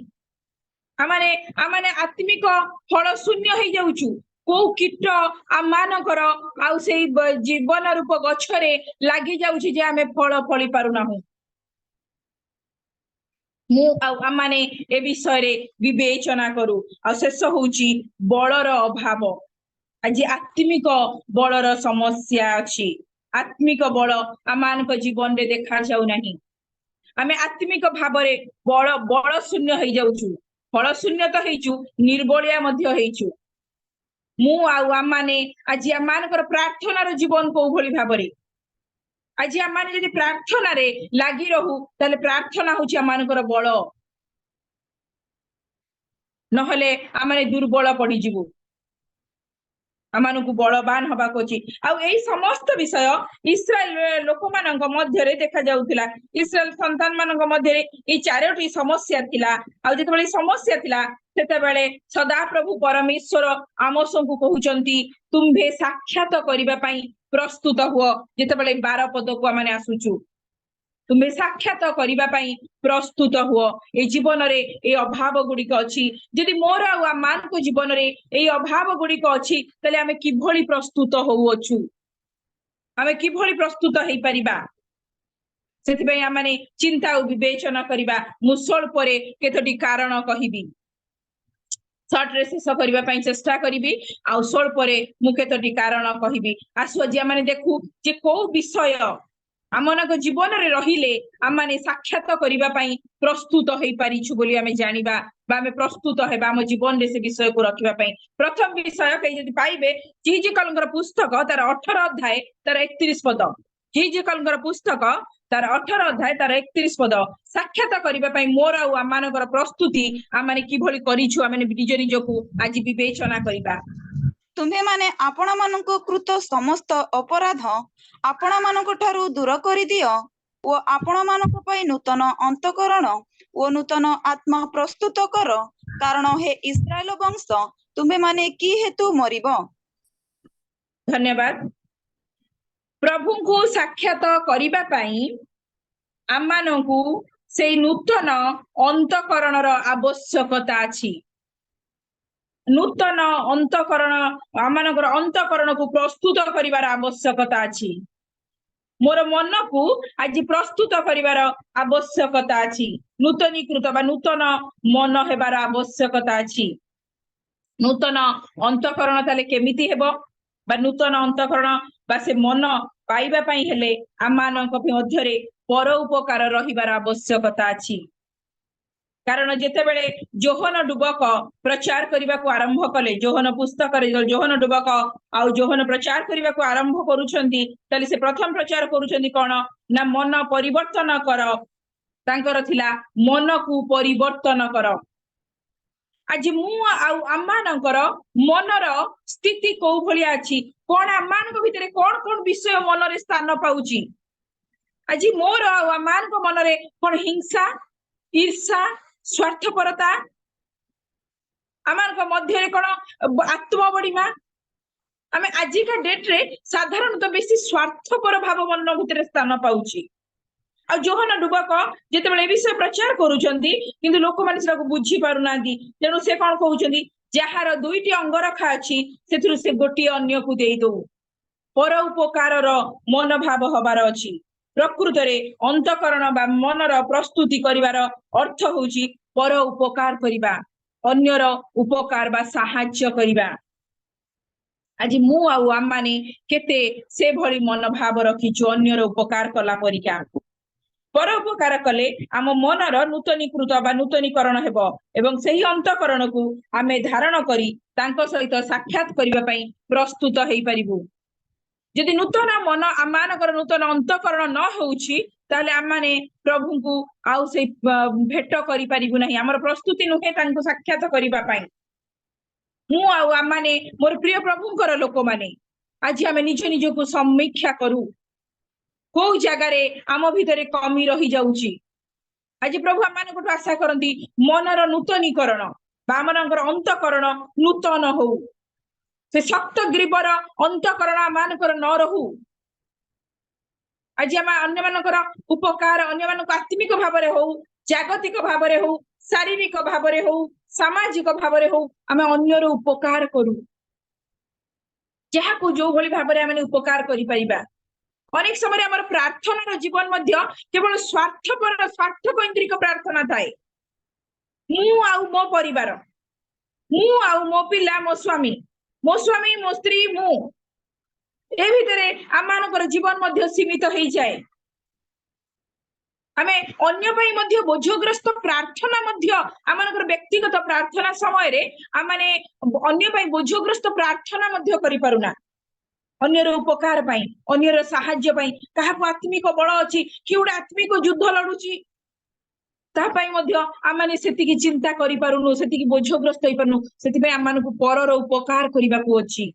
आमाने आत्मिक फल शून्य हो जाउछु को कीट आमानकर आउ से जीवन रूप गछरे लागि जाउछि जे आमे फल फली पारु नाहु मु आमाने ए विषय रे विवेचना करू आ शेष होउछि बलर अभाव आज आत्मिक बलर समस्या अछि आत्मिक बल आमानक जीवन रे देखा जाऊ नाही आमे आत्मिक भाव रे बल शून्य हो जाउछु फल शून्य तो हेचु निर्बलिया मध्य हेचु मु आमाने आज आमानकर प्रार्थना रो जीवन को भली भाव रे आज आमाने यदि प्रार्थना रे लागि रहू ताले प्रार्थना होची आमानकर बल नहले आमाने दुर्बल पड़ी जिवु आमानकु बलवान हबा कोची आ एई समस्त विषय इस्राएल लोक मानक मध्य रे देखा जाउतिला इस्राएल संतान मानक मध्य रे ए चारोटी समस्या थिला आ जते बेले समस्या थिला सेते बेले सदा प्रभु परमेश्वर आमोसंकु कहउचंती तुम्भे साक्षात करिबा पई प्रस्तुत हुओ जते बेले 12 पद को माने आसुचु तुम्हें साक्षात करने प्रस्तुत हुओ। ए जीवन रे ए अभाव गुड़िक अच्छी जदि मोर आम को जीवन रे ए अभाव गुड़िक अच्छी ताले आमे किभली प्रस्तुत होउछु, आमे किभली प्रस्तुत हेई परिबा। सेथिबे आमाने चिंता और विवेचना करिबा। मु स्वल्परे केतोटी कारण कहिबी, शॉर्ट रे शेष करबा पई चेष्टा करिबी आ स्वल्परे मु केतोटी कारण कहिबी। आसु जे आमाने देखु जे को विषय आमनक जीवन रे रहिले आमाने साक्षात करबा पई प्रस्तुत हेई परिछु बोली आमे जानिबा बा आमे प्रस्तुत हेबा हम जीवन रे से विषय को रखिबा पई। प्रथम विषय कई जदि पाइबे हिजकियलकर पुस्तक तार 18 अध्याय तार 31 पद, हिजकियलकर पुस्तक तार 18 अध्याय तार 31 पद। साक्षात करबा पई मोर आ आमानकर प्रस्तुति आमाने किभली करिछु आमाने निज निजको आज विवेचना करिबा। तुम्हें माने आपण मानको कृत समस्त अपराध आपण मानको ठारू दूर करि दियो ओ आपण मानको पई नूतन अंतकरण ओ नूतन आत्मा प्रस्तुत कर, कारण हे इस्राएल वंश तुम्हें माने की हेतु मरिबो। धन्यवाद। प्रभु को साक्षात करबा पई आमानकु से नूतन अंतकरणर आवश्यकता अछि। नूतन अंतकरण आमानकर अंतकरण को प्रस्तुत करिवार आवश्यकता अछि। मोर मन को आज प्रस्तुत करिवार आवश्यकता अछि। नूतनीकृत बा नूतन मन हेबार आवश्यकता अछि। नूतन अंतकरण ताले केमिति हेबो बा नूतन अंतकरण बा से मन पाइबा पई हेले आमानक मध्यरे पर उपकार रहिबार आवश्यकता अछि। कारण जेतेबेले जोहन डुबक प्रचार करने को आरंभ कले, जोहन पुस्तक जोहन डुबक आउ जोहन प्रचार करने को आरंभ करुछंती ताले से प्रथम प्रचार करुछंती कोन ना मन परिवर्तन कर, तांकर थिला मन को परिवर्तन कर। आज मु आउ आमानकर मनर स्थिति को भलिया अछि, कोन आमानक भितरे कोन कोन विषय मन रे स्थान पाउची। आज मोर आउ आमानक मन रे कोन हिंसा, ईर्षा, स्वार्थपरता आमानक मध्य कोन आत्मा बढीमा। आमे आजिका डेट रे साधारणतः बेसी स्वार्थपर भाव मन भितरे स्थान पाउची। आ जोहन डुबक जेतेबेले विषय प्रचार करूछंती किंतु लोक माने सेटाको बुझी पारु नांदी, तेनु से कोन कहउछंती जहार दुईटी अंग रखा अछि सेथुरु से गोटी अन्य को देई दो। पर उपकारर मनोभाव हबार अछि। प्रकृत रे अंतकरण बा मनर प्रस्तुति करिवार अर्थ होउची पर उपकार करिबा, अन्यर उपकार बा साहाय्य करिबा। आज मु आउ आम माने केते से भली मनोभाव रखिछु अन्यर उपकार कला परिका। पर उपकार कले आम मनर नूतनीकृत बा नूतनीकरण हेबो एवं सही अंतकरण को आमे धारण करी तांको सहित साक्षात करिबा पई प्रस्तुत हेई परिबु। यदि नूतन मन आमानकर नूतन अंतकरण न होउची ताले आमाने प्रभु को आउ से भेट करि परिबु नाही। हमर प्रस्तुति नुहे तांको साक्षात करिबा पई। मु आउ आमाने मोर प्रिय प्रभुंकर लोक माने आज आमे निज निज को समीक्षा करू को जगह रे आम भितरे कमी रही जाउची। आज प्रभु आमानकटु आशा करंती मनर नूतनीकरण बा आमानकर अंतकरण नूतन हो, से शक्त ग्रीवर अंतकरण आमानकर न रहू। आज आम अन्य मानकर उपकार अन्य मानक आत्मिक भावरे हो, जागतिक भावरे हो, शारीरिक भावरे हो, सामाजिक भावरे हो, आम अन्यर उपकार करू। जहाको जो भली भावरे आमे उपकार करि परिबा। अनेक समय आमर प्रार्थनार जीवन मध्य केवल स्वार्थपर स्वार्थकैंद्रिक प्रार्थना थाए। मु आउ मो परिवार, मु आउ मो पिला, मो स्वामी, मो स्त्री, मु ए भितरे आमानकर जीवन मध्य सीमित हेई जाए। आमे अन्य पई मध्य बोझग्रस्त प्रार्थना मध्य आमानकर व्यक्तिगत प्रार्थना समय रे आमाने अन्य पई बोझग्रस्त प्रार्थना मध्य करि पारुना। अन्यर उपकार पाई, अन्यर साहाय्य पाई, काहाको आत्मिक बल अछि कि उडा आत्मिक युद्ध लडुची ता पाई मध्य आमाने सेतिकी चिंता करि पारुनु, सेतिकी बोझग्रस्त होई पारुनु। सेति पई आमानकु परर उपकार करिबाकू अछि।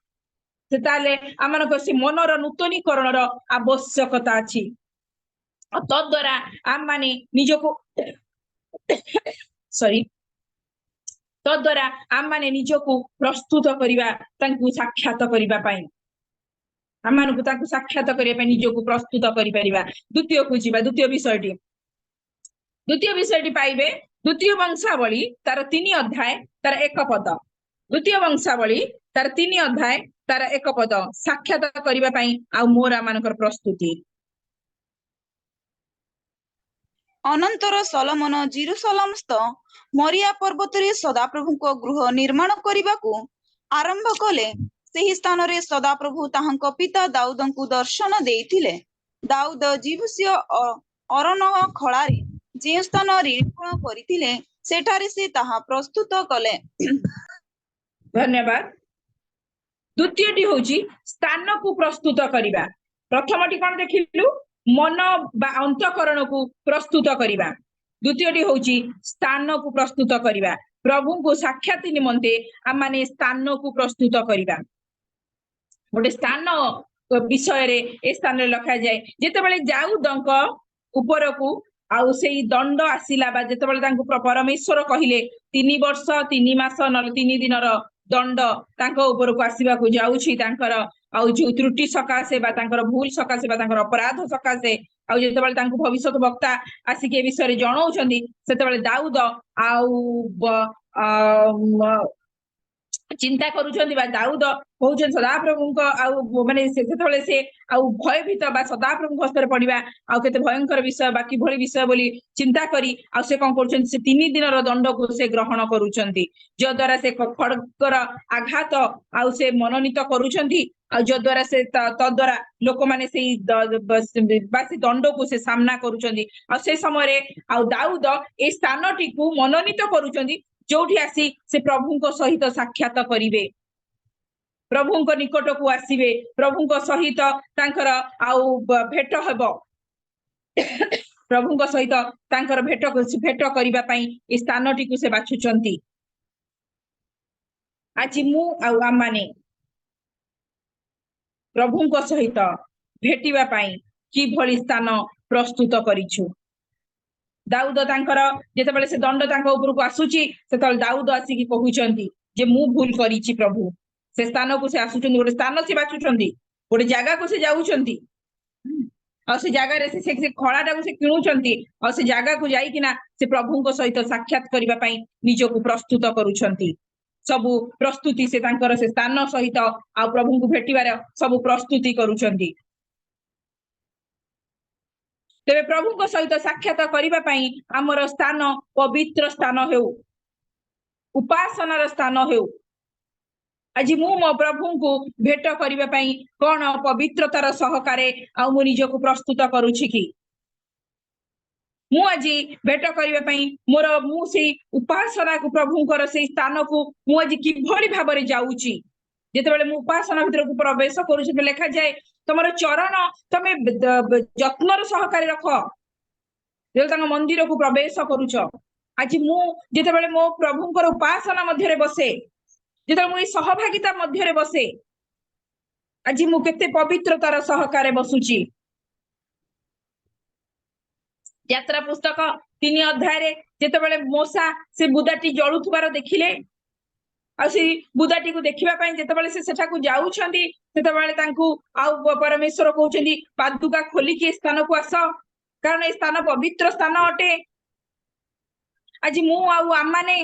से ताले आमानक से मनर नूतनीकरणर आवश्यकता अछि। तद्वारा आम माने निजको तद्वारा आम माने निजको प्रस्तुत करिबा तांकु साक्षात करिबा पाई। ଆମମାନଙ୍କୁ ତାଙ୍କୁ ସାକ୍ଷାତ କରିବା ପାଇଁ ନିଜକୁ ପ୍ରସ୍ତୁତ କରିପାରିବା। ଦ୍ୱିତୀୟକୁ ଯିବା। ଦ୍ୱିତୀୟ ବିଷୟଟି ପାଇବେ ଦ୍ୱିତୀୟ ବଂଶାବଳୀ ତାର 3 ଅଧ୍ୟାୟ ତାର 1 ପଦ। ଦ୍ୱିତୀୟ ବଂଶାବଳୀ ତାର 3 ଅଧ୍ୟାୟ ତାର 1 ପଦ। ସାକ୍ଷାତ କରିବା ପାଇଁ ଆଉ ମୋର ଆମମାନଙ୍କର ପ୍ରସ୍ତୁତି। ଅନନ୍ତର ସଲୋମନ ଜିରୁସଲମସ୍ଥ ମରିଆ ପର୍ବତରେ ସଦାପ୍ରଭୁଙ୍କ ଗୃହ ନିର୍ମାଣ କରିବାକୁ ଆରମ୍ଭ କଲେ। ସେହି ସ୍ଥାନରେ ସଦାପ୍ରଭୁ ତାହାଙ୍କ ପିତା ଦାଉଦଙ୍କୁ ଦର୍ଶନ ଦେଇଥିଲେ। ଦାଉଦ ଜିବୁସୀୟ ଅରଣ୍ୟ ଖଳାରେ ଯେଉଁ ସ୍ଥାନ ନିରୂପଣ କରିଥିଲେ ସେଠାରେ ସେ ତାହା ପ୍ରସ୍ତୁତ କଲେ। ଧନ୍ୟବାଦ। ଦ୍ୱିତୀୟଟି ହଉଛି ସ୍ଥାନକୁ ପ୍ରସ୍ତୁତ କରିବା। ପ୍ରଥମଟି କଣ ଦେଖିଲୁ? ମନ ବା ଅନ୍ତଃକରଣକୁ ପ୍ରସ୍ତୁତ କରିବା। ଦ୍ୱିତୀୟଟି ହଉଛି ସ୍ଥାନକୁ ପ୍ରସ୍ତୁତ କରିବା। ପ୍ରଭୁଙ୍କୁ ସାକ୍ଷାତ ନିମନ୍ତେ ଆମମାନେ ସ୍ଥାନକୁ ପ୍ରସ୍ତୁତ କରିବା। ଗୋଟେ ସ୍ଥାନ ବିଷୟରେ ଏ ସ୍ଥାନରେ ଲେଖାଯାଏ, ଯେତେବେଳେ ଦାଉଦଙ୍କ ଉପରକୁ ଆଉ ସେଇ ଦଣ୍ଡ ଆସିଲା ବା ଯେତେବେଳେ ତାଙ୍କୁ ପରମେଶ୍ୱର କହିଲେ 3 ବର୍ଷ 3 ମାସ ନହେଲେ 3 ଦିନର ଦଣ୍ଡ ତାଙ୍କ ଉପରକୁ ଆସିବାକୁ ଯାଉଛି, ତାଙ୍କର ଆଉ ଯୋଉ ତ୍ରୁଟି ସକାଶେ ବା ତାଙ୍କର ଭୁଲ ସକାଶେ ବା ତାଙ୍କର ଅପରାଧ ସକାଶେ, ଆଉ ଯେତେବେଳେ ତାଙ୍କୁ ଭବିଷ୍ୟତ ବକ୍ତା ଆସିକି ଏ ବିଷୟରେ ଜଣାଉଛନ୍ତି, ସେତେବେଳେ ଦାଉଦ ଆଉ ଚିନ୍ତା କରୁଛନ୍ତି ବା ଦାଉଦ କହୁଛନ୍ତି ସଦାପ୍ରଭୁଙ୍କ ଆଉ ମାନେ ସେତେବେଳେ ସେ ଆଉ ଭୟଭୀତ ବା ସଦାପ୍ରଭୁଙ୍କ ହସ୍ତରେ ପଡିବା ଆଉ କେତେ ଭୟଙ୍କର ବିଷୟ ବା କିଭଳି ବିଷୟ ବୋଲି ଚିନ୍ତା କରି ଆଉ ସେ କଣ କରୁଛନ୍ତି, ସେ 3 ଦିନର ଦଣ୍ଡକୁ ସେ ଗ୍ରହଣ କରୁଛନ୍ତି, ଯଦ୍ୱାରା ସେ ଖଡ୍ଗର ଆଘାତ ଆଉ ସେ ମନୋନୀତ କରୁଛନ୍ତି, ଆଉ ଯଦ୍ୱାରା ସେ ତଦ୍ୱାରା ଲୋକମାନେ ସେଇ ବା ସେ ଦଣ୍ଡକୁ ସେ ସାମ୍ନା କରୁଛନ୍ତି। ଆଉ ସେ ସମୟରେ ଆଉ ଦାଉଦ ଏଇ ସ୍ଥାନଟିକୁ ମନୋନୀତ କରୁଛନ୍ତି ଯୋଉଠି ଆସି ସେ ପ୍ରଭୁଙ୍କ ସହିତ ସାକ୍ଷାତ କରିବେ, ପ୍ରଭୁଙ୍କ ନିକଟକୁ ଆସିବେ, ପ୍ରଭୁଙ୍କ ସହିତ ତାଙ୍କର ଆଉ ଭେଟ ହେବ, ପ୍ରଭୁଙ୍କ ସହିତ ତାଙ୍କର ଭେଟ କରିବା ପାଇଁ ଏ ସ୍ଥାନଟିକୁ ସେ ବାଛୁଛନ୍ତି। ଆଜି ମୁଁ ଆଉ ଆମମାନେ ପ୍ରଭୁଙ୍କ ସହିତ ଭେଟିବା ପାଇଁ କିଭଳି ସ୍ଥାନ ପ୍ରସ୍ତୁତ କରିଛୁ? ଦାଉଦ ତାଙ୍କର ଯେତେବେଳେ ସେ ଦଣ୍ଡ ତାଙ୍କ ଉପରକୁ ଆସୁଛି, ସେତେବେଳେ ଦାଉଦ ଆସିକି କହୁଛନ୍ତି ଯେ ମୁଁ ଭୁଲ କରିଛି ପ୍ରଭୁ। ସେ ସ୍ଥାନକୁ ସେ ଆସୁଛନ୍ତି, ଗୋଟେ ସ୍ଥାନ ସେ ବାଛୁଛନ୍ତି, ଗୋଟେ ଜାଗାକୁ ସେ ଯାଉଛନ୍ତି, ଆଉ ସେ ଜାଗାରେ ସେ ଖଳାଟାକୁ ସେ କିଣୁଛନ୍ତି, ଆଉ ସେ ଜାଗାକୁ ଯାଇକିନା ସେ ପ୍ରଭୁଙ୍କ ସହିତ ସାକ୍ଷାତ କରିବା ପାଇଁ ନିଜକୁ ପ୍ରସ୍ତୁତ କରୁଛନ୍ତି। ସବୁ ପ୍ରସ୍ତୁତି ସେ ତାଙ୍କର ସେ ସ୍ଥାନ ସହିତ ଆଉ ପ୍ରଭୁଙ୍କୁ ଭେଟିବାର ସବୁ ପ୍ରସ୍ତୁତି କରୁଛନ୍ତି। ତେବେ ପ୍ରଭୁଙ୍କ ସହିତ ସାକ୍ଷାତ କରିବା ପାଇଁ ଆମର ସ୍ଥାନ ପବିତ୍ର ସ୍ଥାନ ହେଉ, ଉପାସନାର ସ୍ଥାନ ହେଉ। ଆଜି ମୁଁ ମୋ ପ୍ରଭୁଙ୍କୁ ଭେଟ କରିବା ପାଇଁ କଣ ପବିତ୍ରତାର ସହକାରେ ଆଉ ମୁଁ ନିଜକୁ ପ୍ରସ୍ତୁତ କରୁଛି କି? ମୁଁ ଆଜି ଭେଟ କରିବା ପାଇଁ ମୁଁ ସେଇ ଉପାସନାକୁ ପ୍ରଭୁଙ୍କର ସେଇ ସ୍ଥାନକୁ ମୁଁ ଆଜି କିଭଳି ଭାବରେ ଯାଉଛି? ଯେତେବେଳେ ମୁଁ ଉପାସନା ଭିତରକୁ ପ୍ରବେଶ କରୁଛି, ଲେଖାଯାଏ ତମର ଚରଣ ତମେ ଯତ୍ନର ସହକାରେ ରଖ ଯେତେବେଳେ ତାଙ୍କ ମନ୍ଦିରକୁ ପ୍ରବେଶ କରୁଛ। ଆଜି ମୁଁ ଯେତେବେଳେ ମୋ ପ୍ରଭୁଙ୍କର ଉପାସନା ମଧ୍ୟରେ ବସେ, ଯେତେବେଳେ ମୁଁ ଏଇ ସହଭାଗିତା ମଧ୍ୟରେ ବସେ, ଆଜି ମୁଁ କେତେ ପବିତ୍ରତାର ସହକାରେ ବସୁଛି। ଯାତ୍ରା ପୁସ୍ତକ 3 ଅଧ୍ୟାୟରେ ଯେତେବେଳେ ମୋସା ସେ ବୁଦାଟି ଜଳୁଥିବାର ଦେଖିଲେ, ଆଉ ସେଇ ବୁଦାଟିକୁ ଦେଖିବା ପାଇଁ ଯେତେବେଳେ ସେ ସେଠାକୁ ଯାଉଛନ୍ତି, ସେତେବେଳେ ତାଙ୍କୁ ଆଉ ପରମେଶ୍ୱର କହୁଛନ୍ତି ପାଦୁକା ଖୋଲିକି ଏ ସ୍ଥାନକୁ ଆସ, କାରଣ ଏ ସ୍ଥାନ ପବିତ୍ର ସ୍ଥାନ ଅଟେ। ଆଜି ମୁଁ ଆଉ ଆମମାନେ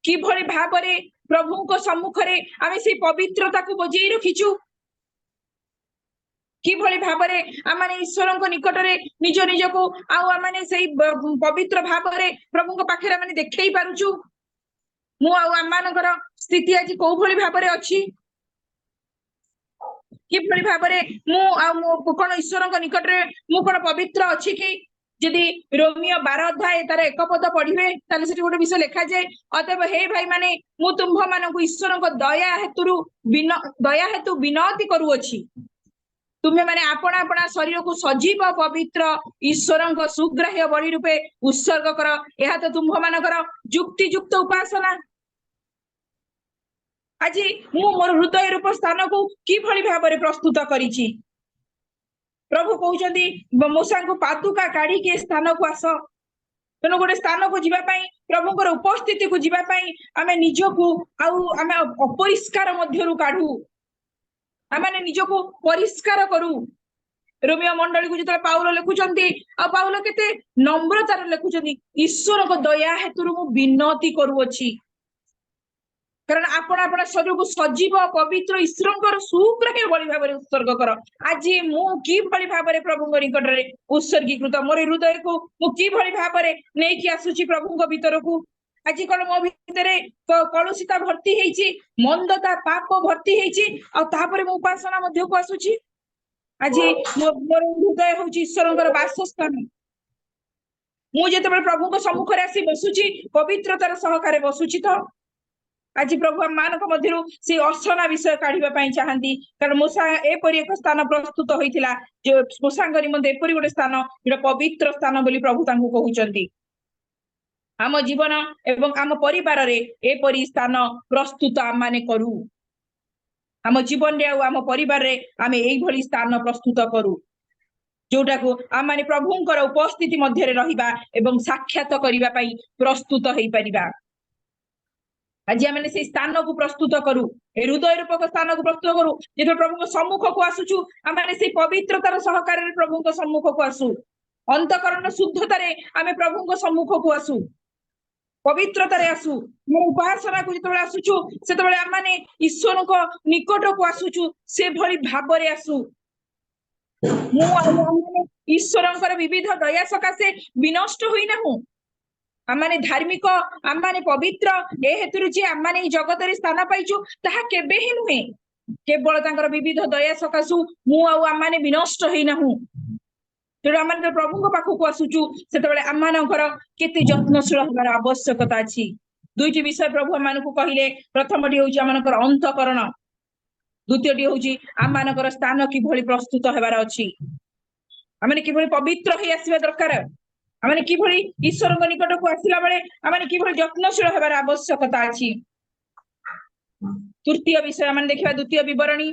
କିଭଳି ଭାବରେ ପ୍ରଭୁଙ୍କ ସମ୍ମୁଖରେ ଆମେ ସେଇ ପବିତ୍ରତାକୁ ବଜାଇ ରଖିଛୁ, କିଭଳି ଭାବରେ ଆମମାନେ ଈଶ୍ୱରଙ୍କ ନିକଟରେ ନିଜ ନିଜକୁ ଆଉ ଆମମାନେ ସେଇ ପବିତ୍ର ଭାବରେ ପ୍ରଭୁଙ୍କ ପାଖରେ ଆମେ ଦେଖେଇ ପାରୁଛୁ। ମୁଁ ଆଉ ଆମମାନଙ୍କର ସ୍ଥିତି ଆଜି କୋଉ ଭଳି ଭାବରେ ଅଛି, କିଭଳି ଭାବରେ ମୁଁ ଆଉ କଣ ଈଶ୍ୱରଙ୍କ ନିକଟରେ ମୁଁ କଣ ପବିତ୍ର ଅଛି କି? ଯଦି ରୋମିଓ 12 ଅଧ୍ୟାୟ ତାର 1 ପଦ ପଢିବେ, ତାହେଲେ ସେଠି ଗୋଟେ ବିଷୟ ଲେଖାଯାଏ, ଅତଏବ ହେ ଭାଇ ମାନେ ମୁଁ ତୁମ୍ଭମାନଙ୍କୁ ଈଶ୍ୱରଙ୍କ ଦୟା ହେତୁ ବିନତି କରୁଅଛି, ତୁମେ ମାନେ ଆପଣା ଆପଣା ଶରୀରକୁ ସଜୀବ ପବିତ୍ର ଈଶ୍ୱରଙ୍କ ସୁଗ୍ରାହ୍ୟ ବଳି ରୂପେ ଉତ୍ସର୍ଗ କର, ଏହା ତ ତୁମ୍ଭମାନଙ୍କର ଯୁକ୍ତିଯୁକ୍ତ ଉପାସନା। ଆଜି ମୁଁ ମୋର ହୃଦୟ ରୂପ ସ୍ଥାନକୁ କିଭଳି ଭାବରେ ପ୍ରସ୍ତୁତ କରିଛି? ପ୍ରଭୁ କହୁଛନ୍ତି ମୋସାଙ୍କୁ ପାଦୁକା କାଢିକି ଏ ସ୍ଥାନକୁ ଆସ। ତେଣୁ ଗୋଟେ ସ୍ଥାନକୁ ଯିବା ପାଇଁ, ପ୍ରଭୁଙ୍କର ଉପସ୍ଥିତିକୁ ଯିବା ପାଇଁ ଆମେ ନିଜକୁ ଆଉ ଆମେ ଅପରିଷ୍କାର ମଧ୍ୟରୁ କାଢୁ। आमे निजको परिष्कार करू रोमियो मंडली को जो पाउल लिखुचंती आ पाउल केते नम्रतार लिखुचंती ईश्वर को दया हेतु मु विनती करूअछि कारण आपण आपण शरीर को सजीव पवित्र ईश्वर सुग्राह्य बलि भाव उत्सर्ग कर आज मु कि भली भाव प्रभु निकट में उत्सर्गीकृत मोर हृदय को मु कि भली भाव नहीं कि आसुची प्रभु भीतर को आज कौन मो भितर कलुषिता भर्ती हेची मंदता पाप भर्ती हेची आ तापर मो उपासना मध्य को आसुची आज मोर हृदय हूँ ईश्वर बासस्थान मु जेते प्रभु सम्मुख आसी बसुची पवित्रतार सहकारे बसुची तो आज प्रभु मान मध्य से अर्चना विषय काढ़ा चाहती कारण मूसा एपरी एक स्थान प्रस्तुत होता जो मूसा निमंते एपरी गोटे स्थान जो पवित्र स्थान बोली प्रभु कहते आम जीवन एवं आम परिवार रे एपरी स्थान प्रस्तुत आम माने करू आम जीवन रे आम परिवार रे आम एई स्थान प्रस्तुत करू जोटा को आम माने प्रभुंकर उपस्थिति मध्य रहिबा एवं साक्षात करिबा पई प्रस्तुत होई परिबा आज आम से स्थान को प्रस्तुत करू हृदय रूपक स्थान को प्रस्तुत करू जो प्रभु सम्मुख को आसुचु आम से पवित्रतार सहकार प्रभु सम्मुख को आसु अंतकरण शुद्धतार आम प्रभु सम्मुख को आसु पवित्रतार आसु उपासना को जो आसुचु से आम ईश्वर को निकट को आसुचु से भली भाव आसु ईश्वर विविध दया सकाशे विनष्ट हुई ना आमाने धार्मिक आमाने पवित्र ए हेतु जे आमाने जगत रे स्थान पाइछु ताहा केबे ही नुहे केवल तांकर विविध दया सकाशु मु आ आमाने विनष्ट होई नाहु तेरो आमाने प्रभु को पाखु को आसुचु सेतबेले आमानकर केते यत्नशील होबार आवश्यकता अछि दुईटी विषय प्रभु आमान को कहिले प्रथमटी होउची आमानकर अंतकरण द्वितीयटी होउची आमानकर स्थान कि भली प्रस्तुत हेबार अछि आमाने कि भली पवित्र होई आसीबा दरकार आमे कि भली ईश्वर निकट को आसिला बेले आमे कि भली यत्नशील हेबार आवश्यकता अछि तृतीय विषय आमे देखिबा द्वितीय विवरणी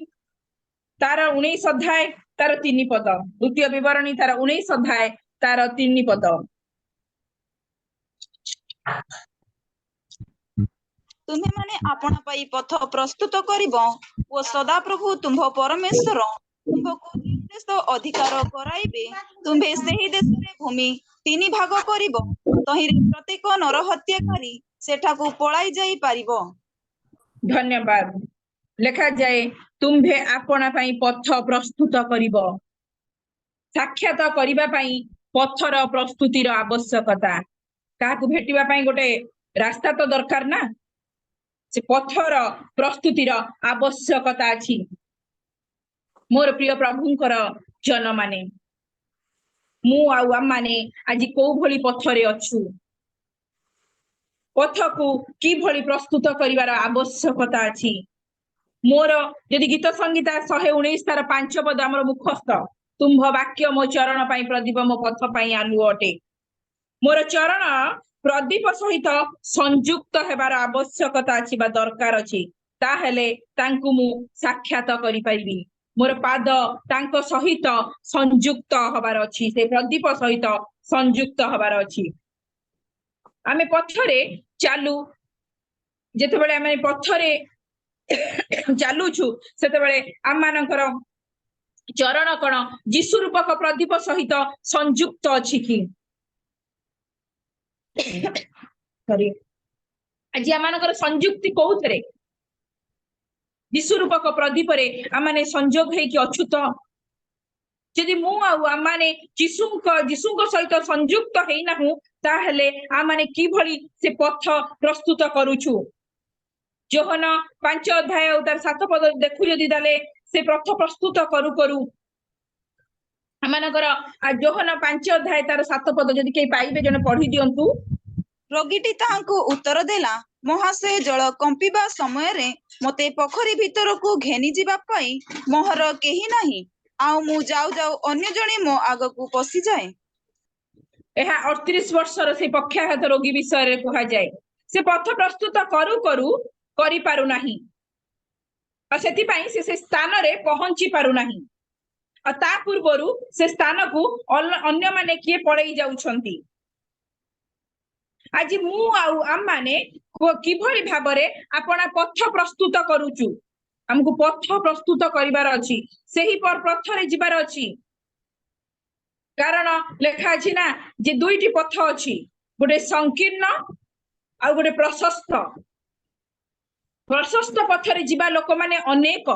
तार 19 अध्याय तार 3 पद द्वितीय विवरणी तार 19 अध्याय तार 3 पद तुम्हें माने आपण पई पथ प्रस्तुत करिबो ओ सदा प्रभु तुम्भ परमेश्वर तुमको देश अधिकार कराइबे तुम्हे सही देश रे भूमि 3 भाग करिबो तहिरे प्रत्येक नरहत्याकारी सेठाकू पळाई जाई पारिबो धन्यवाद लेखा जाए तुम्हे आपण पई पथ प्रस्तुत करिबो साक्षात करिबा पई पथर प्रस्तुतिर आवश्यकता काकू भेटिबा पई गोटे रास्ता तो दरकार ना से पथर प्रस्तुतिर आवश्यकता अछि मोर प्रिय प्रभुंकर जन माने मु आउ आम माने आज को भली पथरे अछु पथ को कि भली प्रस्तुत करिवार आवश्यकता अछि मोर यदि गीत संगीता 119 तार 5 पद हमर मुखस्थ तुम्भ वाक्य मो चरण पई प्रदीप मो पथ पई आलु अटे मोर चरण प्रदीप सहित संयुक्त हेबार आवश्यकता अछि बा दरकार अछि ता हेले तांकु मु साक्षात करि परिबी मोर पाद तांको सहित संयुक्त हबार अछि से प्रदीप सहित संयुक्त हबार अछि आमे पथरे चालू जेतेबेले आमे पथरे चालू छु सेतेबेले आमानकर चरण कोन जीशु रूपक प्रदीप सहित संयुक्त अछि कि सॉरी आज आमानकर संयुक्ति कोउतरे जीशु रूपक प्रदीप रे आमाने संजोग हे कि अछुत यदि मु आउ आमाने जीशुक सहित संयुक्त हेई नाहु ताहेले आमाने कि भली से पथ प्रस्तुत करूछु योहन 5 अध्याय तार 7 पद देखु यदि दाले से पथ प्रस्तुत करू करू आमानकर योहन 5 अध्याय तार 7 पद यदि के पाइबे जने पढी दियंतु रोगीटी तांको उत्तर देला महाशय जल कंपिबा समय रे मते पोखरी भीतर को घेनी जीवा पाई मोहर केही नाही आउ मु जाऊ जाऊ अन्य जणे मो आग को पसी जाए एहा 38 वर्षर से पक्षाघात रोगी विषय रे कहा जाए से पथ प्रस्तुत करू करू करि पारु नाही आ सेति पई से स्थान रे पहुंची पारु नाही आ ता पूर्वरु से स्थान को अन्य माने किए पळेई जाउछंती आज मु आउ आम माने किभली भाबरे आपण पथ प्रस्तुत करूचु हमको पथ प्रस्तुत करिवार अछि सेही पर पथरे जिबार अछि कारण लेखा अछि ना जे दुईटी पथ अछि गोटे संकीर्ण आ गोटे प्रशस्त प्रशस्त पथरे जिबा लोक माने अनेक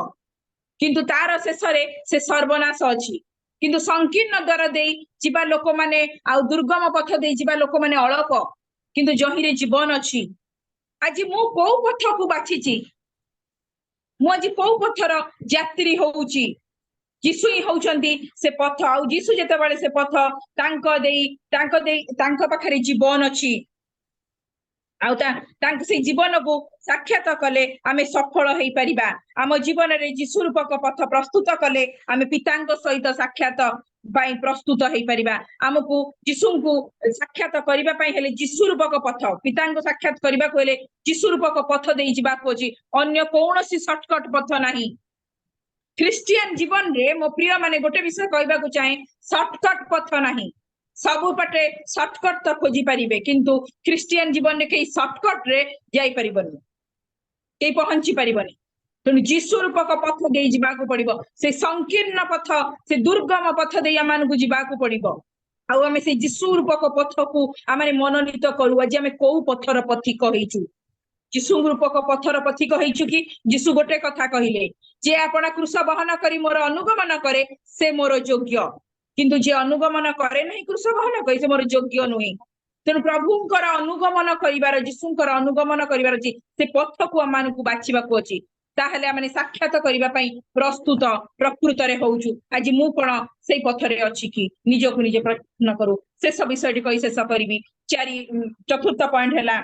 किंतु तार शेषरे से सर्वनाश अछि किंतु संकीर्ण द्वार देई जिबा लोक माने आ दुर्गम पथ देई जिबा लोक माने अल्प किंतु जहिरे जीवन अछि आज मु को पथ को बाछिची मु आज को पथर यात्री होउची जीशु ही होउचंती से पथ आ जीशु जेते बाले से पथ तांको पाखरे जीवन अछि आउ से जीवन को साक्षात कले आमे सफल हेई परिबा आम जीवन रे जीशु रूपक पथ प्रस्तुत कले आमे पितांको सहित साक्षात बाई प्रस्तुत हेई परिबा आमको जीशु को साक्षात करिबा पई हेले जीशु रूपक पथ पितांको साक्षात करिबा को हेले जीशु रूपक पथ देई जिबा को अछि अन्य कोनोसी शॉर्टकट पथ नाही ख्रिस्टियन जीवन रे मो प्रिय माने गोटे विषय कहबा को चाहे शॉर्टकट पथ नाही सबु पटे शॉर्टकट तो खोजी परिबे किंतु ख्रिस्टियन जीवन रे के शॉर्टकट रे जाई परिबनी के पहुंची परिबनी तेणु जीशु रूपक पथ देई जिबाकू पड़िबो से संकीर्ण पथ से दुर्गम पथ देई आमानकू जिबाकू पड़िबो आउ आमे से जीशु रूपक पथ को आमे मनोनीत करू आज आमे को पथर पथिक हेइचू जीशु रूपक पथर पथिक हेइचू कि जीशु गोटे कथा कहिले जे आपणा क्रूस बहन करी मोर अनुगमन करे से मोर योग्य किंतु जे अनुगमन करे नहीं क्रूस बहन करे से मोर योग्य नुहे तेणु प्रभुंकर अनुगमन करिवार जीशुंकर अनुगमन करिवार अछि से पथ को आमानकू बाछिबाकू अछि ताहले आमे साक्षात करिबा पई प्रस्तुत प्रकृत रे होउछु आज मु कोन सेई पथरे अछि कि निजको निजे प्रश्न करू शेष विषयटी कहि शेष करबी चतुर्थ पॉइंट हैला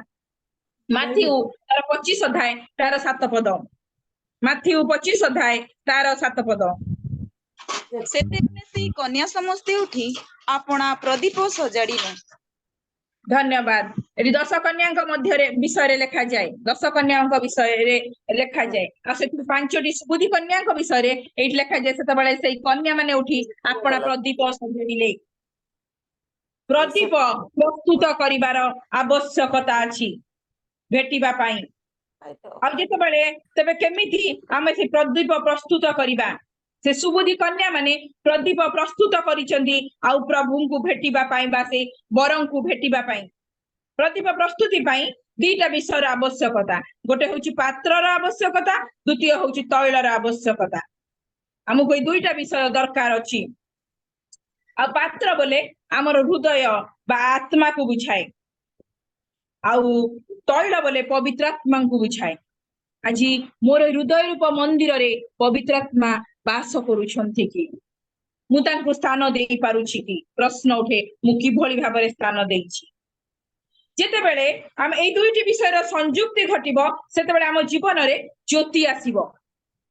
माथ्यू तार 25 अध्याय तार 7 पद माथ्यू 25 अध्याय तार 7 पद सेतेबेले सेई कन्या समस्ते उठी आपणा प्रदीप सजाड़िले धन्यवाद यदि 10 कन्या मध्य विषय लिखा जाए 10 कन्या विषय लिखा जाए आ से 5टी सुबुद्धि कन्या विषय एट लिखा जाए सेतबेले से कन्या माने उठी आपणा प्रदीप सजाड़िले प्रदीप प्रस्तुत करिवार आवश्यकता अछि भेटिबा पाई आ जेतबेले तबे केमिति आमे से प्रदीप प्रस्तुत करिबा से सुबुद्धि कन्या माने प्रदीप प्रस्तुत करिसंदी आ प्रभु को भेटिबा पाई बा से वरं को भेटिबा पाई प्रदीप प्रस्तुति पाई दीटा विषय आवश्यकता गोटे होची पात्रर आवश्यकता द्वितीय होची तैलर आवश्यकता हमको ए दुईटा विषय दरकार अछि आ पात्र बोले हमर हृदय बा आत्मा को बुझाए आउ तैल बोले पवित्र आत्मा को बुझाए आज मोर हृदय रूप मंदिर रे पवित्र आत्मा बास करूछंती कि मु तांको स्थान देई पारुछि कि प्रश्न उठे मु किभଳି भाबरे स्थान देइछि जेतेबेले हम ए दुईटी विषयर संयुक्ति घटिबो सेतेबेले हम जीवन रे ज्योति आसीबो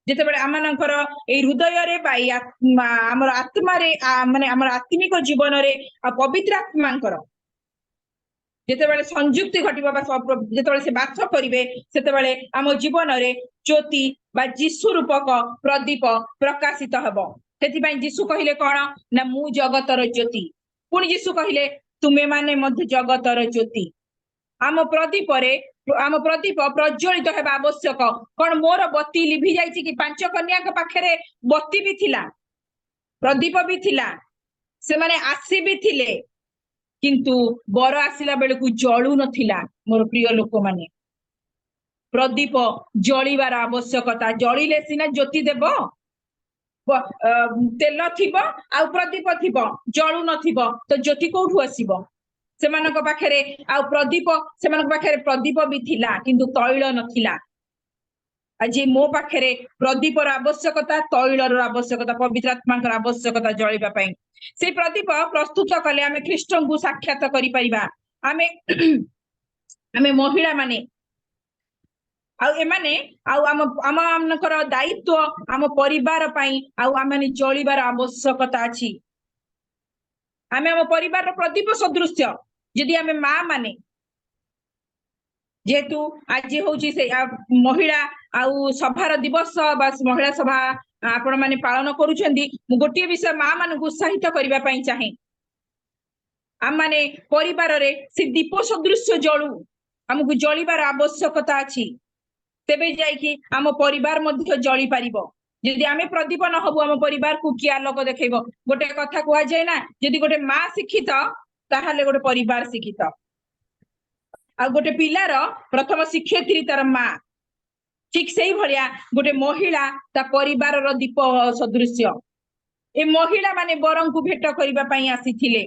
जेतेबेले आमानकर ए हृदय रे बा आत्मा हमर आत्मा रे माने हमर आत्मिक जीवन रे पवित्र आत्मांकर जेतेबेले संयुक्ति घटिबो बा जेतेबेले से बास करिवे सेतेबेले हम जीवन रे ज्योति बा जीशु रूपक प्रदीप प्रकाशित हबो सेति पई जीशु कहिले कोन ना मु जगतर ज्योति पुनी जीशु कहिले तुमे माने मध्य जगतर ज्योति आम प्रदीप प्रज्वलित हेबा आवश्यक कोन मोर बत्ती लिभि जाइछि कि 5 कन्या के पाखरे बत्ती भी थिला प्रदीप भी थिला से माने आसी भी थिले किंतु बर आसिला बेले को जळू नथिला मोर प्रिय लोक माने प्रदीप जळीबार आवश्यकता जळीले सिना ज्योति देबो तेल थिबो आ प्रदीप थिबो जळू नथिबो तो ज्योति कोठु आसीबो सेमानक पाखरे आ प्रदीप सेमानक पाखरे प्रदीप भी थिला किंतु तैल नथिला आज मो पाखरे प्रदीपर आवश्यकता तैलर आवश्यकता पवित्र आत्मांकर आवश्यकता जळीबा पई से प्रदीप प्रस्तुत कले आमे ख्रीष्ट को साक्षात करि परिबा आमे आमे महिला माने आउ एमाने आउ आमनकर दायित्व आम परिवार पई आउ आमे जळीबार आवश्यकता अछि आमे आम परिवार प्रदीप सदृश्य यदि आमे मां माने जेतु आज होची से महिला आउ सभार दिवस बा महिला सभा आपण माने पालन करूछंदी मु गोटिए विषय मां मान को उत्साहित करिबा पई चाहे आम माने परिवार रे से दीप सदृश्य जळू हमकु जळीबार आवश्यकता अछि तेबे जाइकी आम परिवार मध्य जली पारिबो। यदि आमे प्रदीप न हबु आम परिवार को किया लोक देखैबो। गोटे कथा कुआ जाय ना, यदि गोटे माँ शिक्षित ताहाले गोटे परिवार शिक्षित। आ गोटे पिलार प्रथम शिक्षयित्री तार माँ, ठीक सेही भलिया गोटे महिला ता परिवार रो दीप सदृश्य। ए महिला माने बरं को भेट करिबा पई आसीथिले।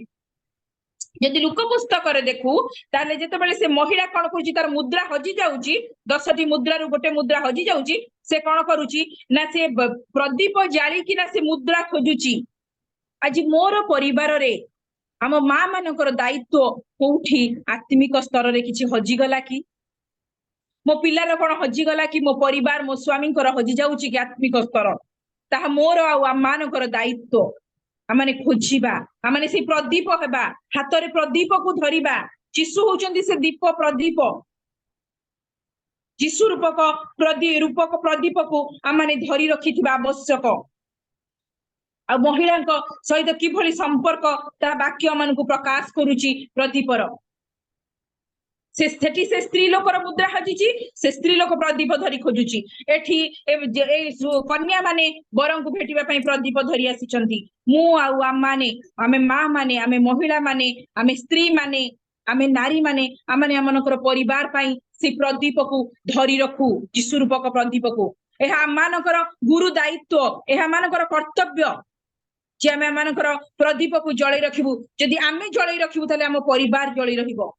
यदि लुक पुस्तक रे देखु ताले जेतेबेले से महिला कोन करूची तार मुद्रा हजि जाउची, 10टी मुद्रा रु गोटे मुद्रा हजि जाउची, से कोन करूची ना से प्रदीप जाली कि ना से मुद्रा खोजुची। आज मोर परिवार रे आम माँ मानकर दायित्व कोठी आत्मिक स्तर रे किछि हजि गला कि, मो पिलार कोन हजि गला कि, मो परिवार मो स्वामी कर हजि जाउची कि आत्मिक स्तर, ताहा मोर आ मानकर दायित्व। आमाने खोजिबा, आमाने से प्रदीप हेबा, हाथ रे प्रदीप को धरिबा। जीशु होचंदी से दीप प्रदीप। जीशु रूपक प्रदीप को आमाने धरि रखिथिबा आवश्यक। आ महिला सहित किभली संपर्क ता वाक्य मान को प्रकाश करूची प्रदीपर। से स्त्री लोकर मुद्रा हजिची, से स्त्री लोक प्रदीप धरी खोजुची। एठी कन्या माने बरं को भेटिबा पई प्रदीप धरी आसीचंती। मु आउ आमाने, आमे माँ माने, आमे महिला माने, आमे स्त्री माने, आमे नारी माने, आमाने आमनकर परिवार पई से प्रदीप को धरी रखू, जीशु रूपक प्रदीप को। एहा आमानकर गुरु दायित्व, एहा आमानकर कर्तव्य जे आमे आमानकर प्रदीप को जळै रखिबू। जदि आमे जळै रखिबू ताले आम परिवार जळै रहिबो।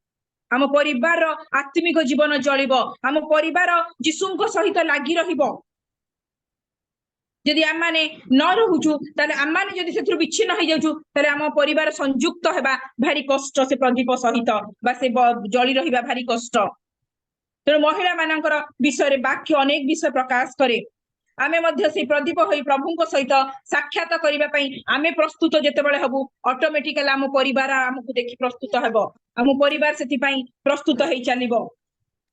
आम परिवार आत्मिक जीवन जलिबो। आम परिवार जीशुଙ୍କ सहित लागि रहिबो। यदि आमाने न रहुचु ताले आमाने यदि सेथुर विच्छिन्न होई जाउचु ताले आम परिवार संयुक्त हेबा भारी कष्ट। से प्रदीप सहित बा से जळि रहिबा भारी कष्ट। तेणु महिला मानकर विषय वाक्य अनेक विषय प्रकाश करे। आमे मध्य से प्रदीप होई प्रभुଙ୍କ सहित साक्षात करिबा पई आमे प्रस्तुत जेतेबेले हबु, ऑटोमेटिकली आम परिवार आमको देखि प्रस्तुत हेबो। आम परिवार सेति पई प्रस्तुत होई चलिबो।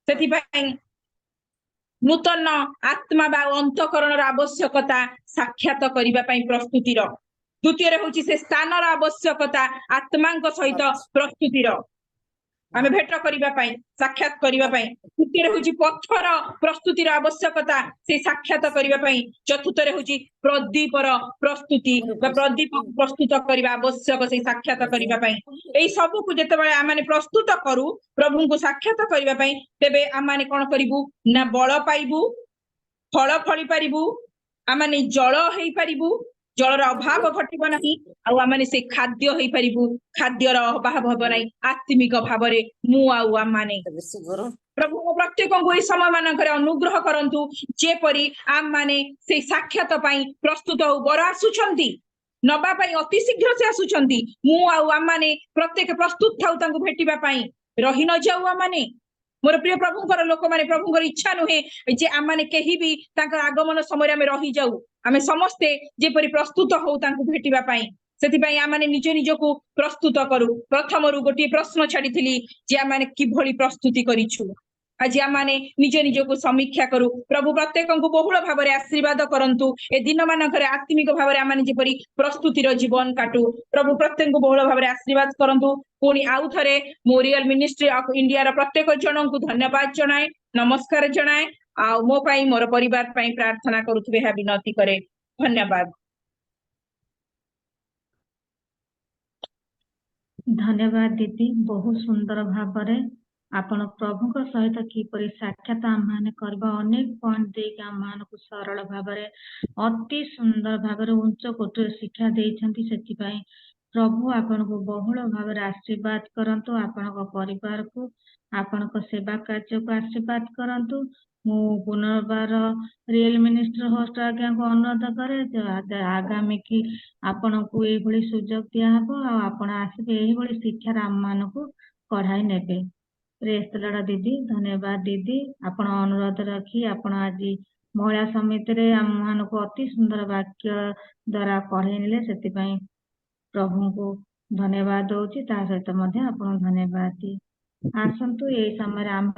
सेति पई नूतन आत्मा बा अंतःकरणर आवश्यकता साक्षात करिबा पई प्रस्तुतिर। द्वितीय रे होची से स्थानर आवश्यकता आत्माଙ୍କ सहित प्रस्तुतिर। आमे भेट करिबा पई, साक्षात करिबा पई। तृतीय रे होची पथर प्रस्तुतिर आवश्यकता से साक्षात करिबा पई। चतुर्थ रे होची प्रदीपर प्रस्तुति बा प्रदीप प्रस्तुत करिबा आवश्यक से साक्षात करिबा पई। एई सब को जेतेबेले आमाने प्रस्तुत करू प्रभु को साक्षात करिबा पई, तेबे आमाने कोन करिबू ना बळ पाइबू, फल फळि पारिबू, आमाने जळ हेई पारिबू, जलर अभाव घटिब नाही। आ आमाने से खाद्य हेई पारिबू, खाद्यर अभाव हबो नाही। आत्मिक भावरे मु आउ आमाने प्रभु प्रत्येक को ए समय मानकर अनुग्रह करंतु, जेपरि आम माने से साक्षात पई प्रस्तुत हो। बर आसुछंती नबा पई अति शीघ्र से आसुछंती। मु आउ आमाने प्रत्येक प्रस्तुत थाउ तांको भेटिबा पई, रहि न जाऊ आमाने। मोर प्रिय प्रभुଙ୍କର लोक माने प्रभुଙ୍କର इच्छा नुहे जे आमाने केही भी तांकर आगमन समय आमे रहि जाऊ। आमे समस्ते जेपरि प्रस्तुत हो तांको भेटिबा पई, सेति पई आमाने निज निजको प्रस्तुत करू। प्रथमरु गोटे प्रश्न छाडिथिली जे आमाने किभली प्रस्तुति करिछु। आज आमाने निज निजको समीक्षा करू। प्रभु प्रत्येकଙ୍କୁ बहुल भावरे आशीर्वाद करंतु। ए दिन मानकरे आत्मिक भावरे आमाने जेपरि प्रस्तुतिर जीवन काटू। प्रभु प्रत्येकଙ୍କୁ बहुल भावरे आशीर्वाद करंतु। पुणी आउ थरे मोरियल मिनिस्ट्री ऑफ इंडिया रा प्रत्येक जनଙ୍କୁ धन्यवाद जणाए, नमस्कार जणाए। आ मो पई मोर परिवार पई प्रार्थना करूथबे हा विनती करे। धन्यवाद। धन्यवाद दीदी, बहुत सुंदर भावरे आपण प्रभुଙ୍କ सहित किपरि साक्षात आम्हाने करबा अनेक पॉइंट देके आम्हानकु सरल भावरे अति सुंदर भावरे उच्च कोटिर शिक्षा देइछंती। सेति पई प्रभु आपनको बहुल भावरे आशीर्वाद करंतु। आपनको परिवार को, आपनको सेवा कार्य को आशीर्वाद करंतु। मु पुनर्बार रियल मिनिस्टर होस्ट आज्ञा को अनुरोध करे आगामी की आपनको एई भली सुजोग दिया हबो आ आपण आसीबे एई भली शिक्षा राम मानको पढ़ाई नेबे। प्रेज द लॉर्ड दीदी, धन्यवाद दीदी। आपण अनुरोध रखी आपण आज महिला समिति रे आम मानको अति सुंदर वाक्य द्वारा पढ़ाई नेले, सेति पई प्रभु को धन्यवाद दउची। ता सहित मध्ये आपण धन्यवाद दी। आसंतु एई समय आम